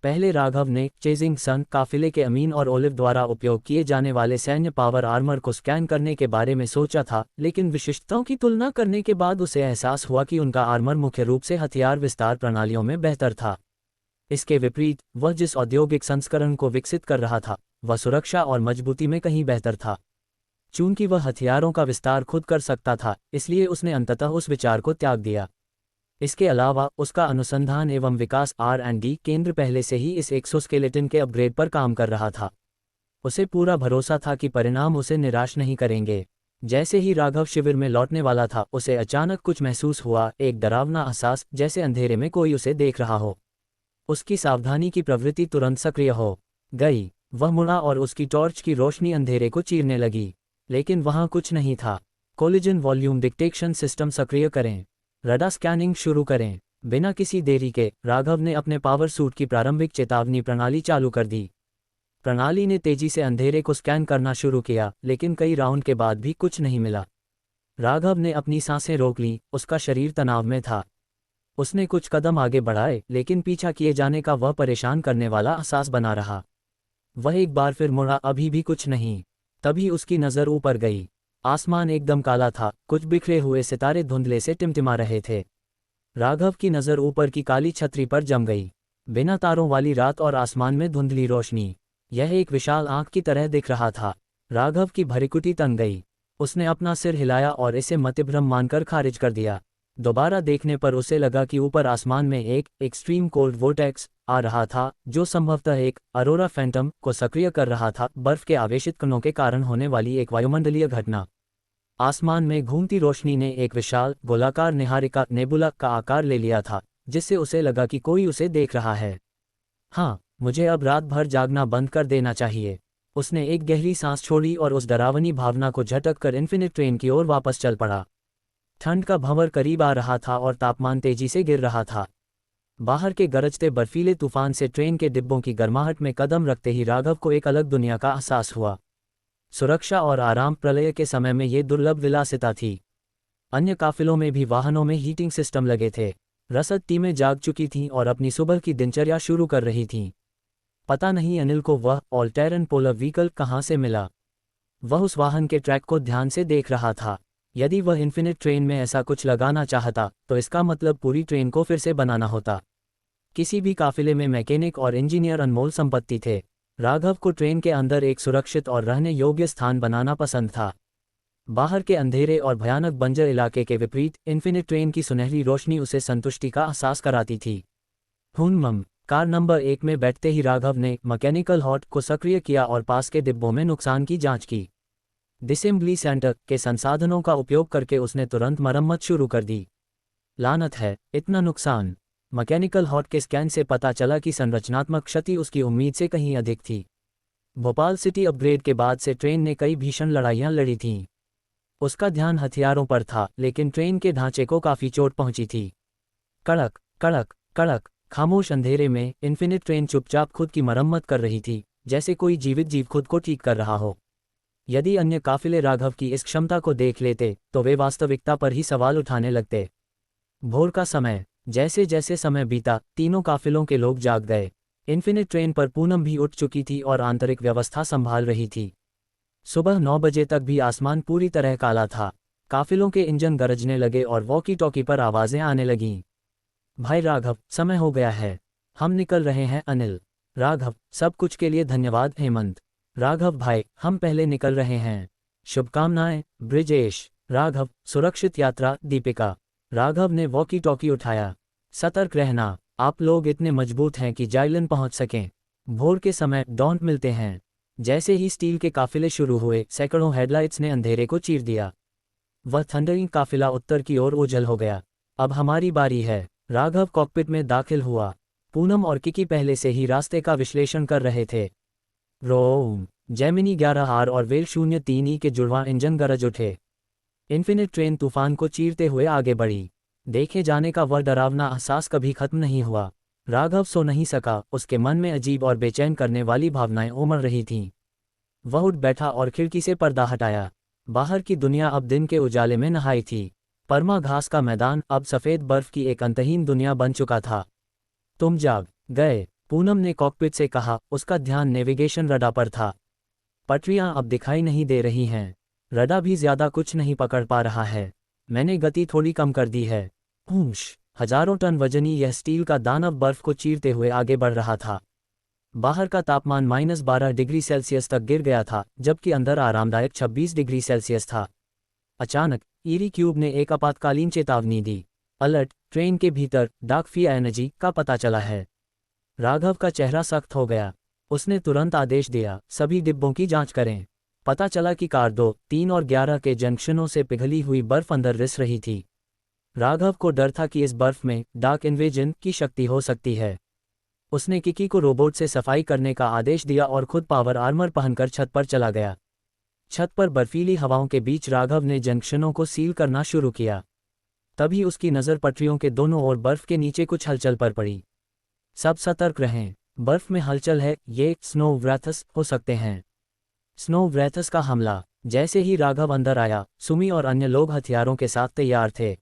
पहले राघव ने चेजिंग सन काफिले के अमीन और ओलिव द्वारा उपयोग किए जाने वाले सैन्य पावर आर्मर को स्कैन करने के बारे में सोचा था, लेकिन विशिष्टताओं की तुलना करने के बाद उसे एहसास हुआ कि उनका आर्मर मुख्य रूप से हथियार विस्तार प्रणालियों में बेहतर था। इसके विपरीत, वह जिस औद्योगिक संस्करण को विकसित कर रहा था, वह सुरक्षा और मजबूती में कहीं बेहतर था। चूंकि वह हथियारों का विस्तार खुद कर सकता था, इसलिए उसने अंततः उस विचार को त्याग दिया। इसके अलावा उसका अनुसंधान एवं विकास R&D केंद्र पहले से ही इस एक्सोस्केलेटन के अपग्रेड पर काम कर रहा था। उसे पूरा भरोसा था कि परिणाम उसे निराश नहीं करेंगे। जैसे ही राघव शिविर में लौटने वाला था, उसे अचानक कुछ महसूस हुआ, एक डरावना एहसास, जैसे अंधेरे में कोई उसे देख रहा हो। उसकी सावधानी की प्रवृत्ति तुरंत सक्रिय हो गई। वह मुड़ा और उसकी टॉर्च की रोशनी अंधेरे को चीरने लगी, लेकिन वहां कुछ नहीं था। कोलिजन वॉल्यूम डिटेक्शन सिस्टम सक्रिय करें। रडार स्कैनिंग शुरू करें। बिना किसी देरी के राघव ने अपने पावर सूट की प्रारंभिक चेतावनी प्रणाली चालू कर दी। प्रणाली ने तेजी से अंधेरे को स्कैन करना शुरू किया, लेकिन कई राउंड के बाद भी कुछ नहीं मिला। राघव ने अपनी सांसें रोक लीं, उसका शरीर तनाव में था। उसने कुछ कदम आगे बढ़ाए, लेकिन पीछा किए जाने का वह परेशान करने वाला एहसास बना रहा। वह एक बार फिर मुड़ा, अभी भी कुछ नहीं। तभी उसकी नज़र ऊपर गई। आसमान एकदम काला था, कुछ बिखरे हुए सितारे धुंधले से टिमटिमा रहे थे। राघव की नज़र ऊपर की काली छतरी पर जम गई। बिना तारों वाली रात और आसमान में धुंधली रोशनी, यह एक विशाल आंख की तरह दिख रहा था। राघव की भरिकुटी तन गई। उसने अपना सिर हिलाया और इसे मतिभ्रम मानकर खारिज कर दिया। दोबारा देखने पर उसे लगा कि ऊपर आसमान में एक एक्सट्रीम कोल्ड वोर्टेक्स आ रहा था, जो संभवतः एक अरोरा फैंटम को सक्रिय कर रहा था, बर्फ के आवेशित कणों के कारण होने वाली एक वायुमंडलीय घटना। आसमान में घूमती रोशनी ने एक विशाल गोलाकार निहारिका नेबुला का आकार ले लिया था, जिससे उसे लगा कि कोई उसे देख रहा है। हाँ, मुझे अब रात भर जागना बंद कर देना चाहिए। उसने एक गहरी सांस छोड़ी और उस डरावनी भावना को झटक कर इन्फिनिट ट्रेन की ओर वापस चल पड़ा। ठंड का भंवर करीब आ रहा था और तापमान तेजी से गिर रहा था। बाहर के गरजते बर्फीले तूफान से ट्रेन के डिब्बों की गर्माहट में कदम रखते ही राघव को एक अलग दुनिया का एहसास हुआ। सुरक्षा और आराम प्रलय के समय में ये दुर्लभ विलासिता थी। अन्य काफिलों में भी वाहनों में हीटिंग सिस्टम लगे थे। रसद टीमें जाग चुकी थीं और अपनी सुबह की दिनचर्या शुरू कर रही थीं। पता नहीं अनिल को वह ऑल टेरन पोलर व्हीकल कहाँ से मिला। वह उस वाहन के ट्रैक को ध्यान से देख रहा था। यदि वह इन्फिनिट ट्रेन में ऐसा कुछ लगाना चाहता, तो इसका मतलब पूरी ट्रेन को फिर से बनाना होता। किसी भी काफिले में मैकेनिक और इंजीनियर अनमोल संपत्ति थे। राघव को ट्रेन के अंदर एक सुरक्षित और रहने योग्य स्थान बनाना पसंद था। बाहर के अंधेरे और भयानक बंजर इलाके के विपरीत इन्फिनिट ट्रेन की सुनहरी रोशनी उसे संतुष्टि का एहसास कराती थी। हुनमम कार नंबर 1 में बैठते ही राघव ने मैकेनिकल हॉट को सक्रिय किया और पास के डिब्बों में नुकसान की जांच की। डिसेंबली सेंटर के संसाधनों का उपयोग करके उसने तुरंत मरम्मत शुरू कर दी। लानत है, इतना नुकसान। मैकेनिकल हॉर्ट के स्कैन से पता चला कि संरचनात्मक क्षति उसकी उम्मीद से कहीं अधिक थी। भोपाल सिटी अपग्रेड के बाद से ट्रेन ने कई भीषण लड़ाइयां लड़ी थीं। उसका ध्यान हथियारों पर था, लेकिन ट्रेन के ढांचे को काफ़ी चोट पहुंची थी। कड़क कड़क कड़क खामोश अंधेरे में इन्फिनिट ट्रेन चुपचाप खुद की मरम्मत कर रही थी, जैसे कोई जीवित जीव खुद को ठीक कर रहा हो। यदि अन्य काफिले राघव की इस क्षमता को देख लेते तो वे वास्तविकता पर ही सवाल उठाने लगते। भोर का समय, जैसे जैसे समय बीता, तीनों काफिलों के लोग जाग गए। इन्फिनिट ट्रेन पर पूनम भी उठ चुकी थी और आंतरिक व्यवस्था संभाल रही थी। सुबह 9 बजे तक भी आसमान पूरी तरह काला था। काफिलों के इंजन गरजने लगे और वॉकी टॉकी पर आवाजें आने लगीं। भाई राघव, समय हो गया है, हम निकल रहे हैं। अनिल। राघव, सब कुछ के लिए धन्यवाद। हेमंत। राघव भाई, हम पहले निकल रहे हैं। शुभकामनाएं। ब्रिजेश। राघव, सुरक्षित यात्रा। दीपिका। राघव ने वॉकी टॉकी उठाया। सतर्क रहना, आप लोग इतने मजबूत हैं कि जाइलन पहुंच सकें। भोर के समय डॉन मिलते हैं। जैसे ही स्टील के काफिले शुरू हुए, सैकड़ों हेडलाइट्स ने अंधेरे को चीर दिया। वह थंडरिंग काफिला उत्तर की ओर ओझल हो गया। अब हमारी बारी है। राघव कॉकपिट में दाखिल हुआ। पूनम और किकी पहले से ही रास्ते का विश्लेषण कर रहे थे। रोम, जेमिनी 11R और वेल 03E के जुड़वां इंजन गरज उठे। इन्फिनिट ट्रेन तूफान को चीरते हुए आगे बढ़ी। देखे जाने का वह डरावना एहसास कभी खत्म नहीं हुआ। राघव सो नहीं सका, उसके मन में अजीब और बेचैन करने वाली भावनाएं उमड़ रही थीं। वह उठ बैठा और खिड़की से पर्दा हटाया। बाहर की दुनिया अब दिन के उजाले में नहाई थी। परमा घास का मैदान अब सफ़ेद बर्फ की एक अंतहीन दुनिया बन चुका था। तुम जाग गए, पूनम ने कॉकपिट से कहा। उसका ध्यान नेविगेशन रडार पर था। पटरियां अब दिखाई नहीं दे रही हैं। रडार भी ज्यादा कुछ नहीं पकड़ पा रहा है। मैंने गति थोड़ी कम कर दी है। हजारों टन वजनी यह स्टील का दानव बर्फ को चीरते हुए आगे बढ़ रहा था। बाहर का तापमान -12 डिग्री सेल्सियस तक गिर गया था, जबकि अंदर आरामदायक 26 डिग्री सेल्सियस था। अचानक ईरी क्यूब ने एक आपातकालीन चेतावनी दी। अलर्ट, ट्रेन के भीतर डार्क फ्री एनर्जी का पता चला है। राघव का चेहरा सख्त हो गया। उसने तुरंत आदेश दिया, सभी डिब्बों की जांच करें। पता चला कि कार 2, 3 और 11 के जंक्शनों से पिघली हुई बर्फ अंदर रिस रही थी। राघव को डर था कि इस बर्फ में डार्क इन्वेजन की शक्ति हो सकती है। उसने किकी को रोबोट से सफाई करने का आदेश दिया और खुद पावर आर्मर पहनकर छत पर चला गया। छत पर बर्फीली हवाओं के बीच राघव ने जंक्शनों को सील करना शुरू किया। तभी उसकी नज़र पटरियों के दोनों ओर बर्फ के नीचे कुछ हलचल पर पड़ी। सब सतर्क रहें, बर्फ में हलचल है, ये स्नो व्रैथस हो सकते हैं। स्नो व्रैथस का हमला। जैसे ही राघव अंदर आया, सुमी और अन्य लोग हथियारों के साथ तैयार थे।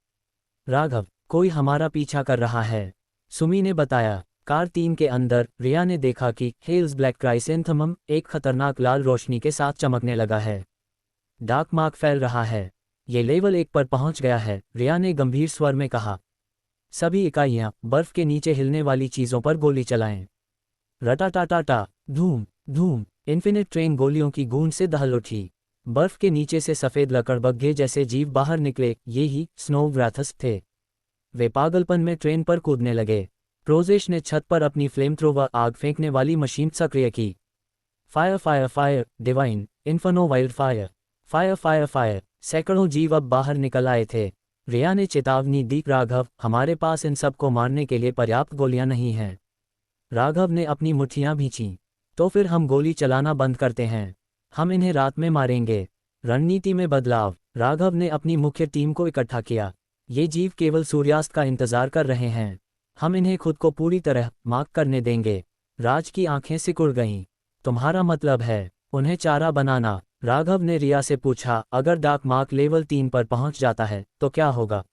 राघव, कोई हमारा पीछा कर रहा है, सुमी ने बताया। कार 3 के अंदर रिया ने देखा कि हेल्स ब्लैक क्राइसेंथेमम एक खतरनाक लाल रोशनी के साथ चमकने लगा है। डार्क मार्क फैल रहा है। ये लेवल 1 पर पहुंच गया है, रिया ने गंभीर स्वर में कहा। सभी इकाइयां बर्फ के नीचे हिलने वाली चीजों पर गोली चलाएं। रटाटाटाटा, धूम धूम, इन्फिनिट ट्रेन गोलियों की गूंज से दहल उठी। बर्फ के नीचे से सफेद लकड़बग्घे जैसे जीव बाहर निकले। ये ही स्नो व्रैथस थे। वे पागलपन में ट्रेन पर कूदने लगे। प्रोजेश ने छत पर अपनी फ्लेम थ्रोवर आग फेंकने वाली मशीन सक्रिय की। Fire fire fire, divine inferno wild fire, fire fire fire. सैकड़ों जीव अब बाहर निकल आए थे। रिया ने चेतावनी दी, राघव, हमारे पास इन सब को मारने के लिए पर्याप्त गोलियां नहीं हैं। राघव ने अपनी मुट्ठियां भींचीं। तो फिर हम गोली चलाना बंद करते हैं, हम इन्हें रात में मारेंगे। रणनीति में बदलाव। राघव ने अपनी मुख्य टीम को इकट्ठा किया। ये जीव केवल सूर्यास्त का इंतजार कर रहे हैं, हम इन्हें खुद को पूरी तरह मार्क करने देंगे। राज की आंखें सिकुड़ गईं। तुम्हारा मतलब है उन्हें चारा बनाना? राघव ने रिया से पूछा। अगर डार्क मार्क लेवल 3 पर पहुंच जाता है तो क्या होगा?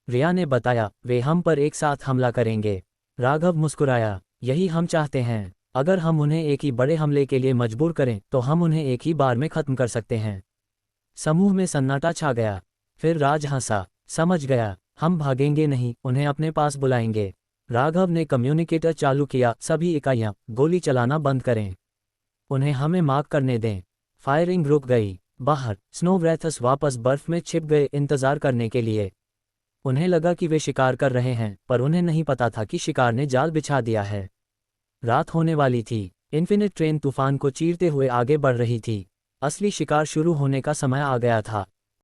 रिया ने बताया, वे हम पर एक साथ हमला करेंगे। राघव मुस्कुराया, यही हम चाहते हैं। अगर हम उन्हें एक ही बड़े हमले के लिए मजबूर करें तो हम उन्हें एक ही बार में खत्म कर सकते हैं। समूह में सन्नाटा छा गया। फिर राज हंसा, समझ गया, हम भागेंगे नहीं, उन्हें अपने पास बुलाएंगे। राघव ने कम्युनिकेटर चालू किया, सभी इकाइयां गोली चलाना बंद करें, उन्हें हमें मार्क करने दें। फायरिंग रुक गई। बाहर स्नो व्रैथस वापस बर्फ में छिप गए, इंतजार करने के लिए। उन्हें लगा कि वे शिकार कर रहे हैं, पर उन्हें नहीं पता था कि शिकार ने जाल बिछा दिया है। रात होने वाली थी। इन्फिनिट ट्रेन तूफान को चीरते हुए आगे बढ़ रही थी। असली शिकार शुरू होने का समय आ गया था।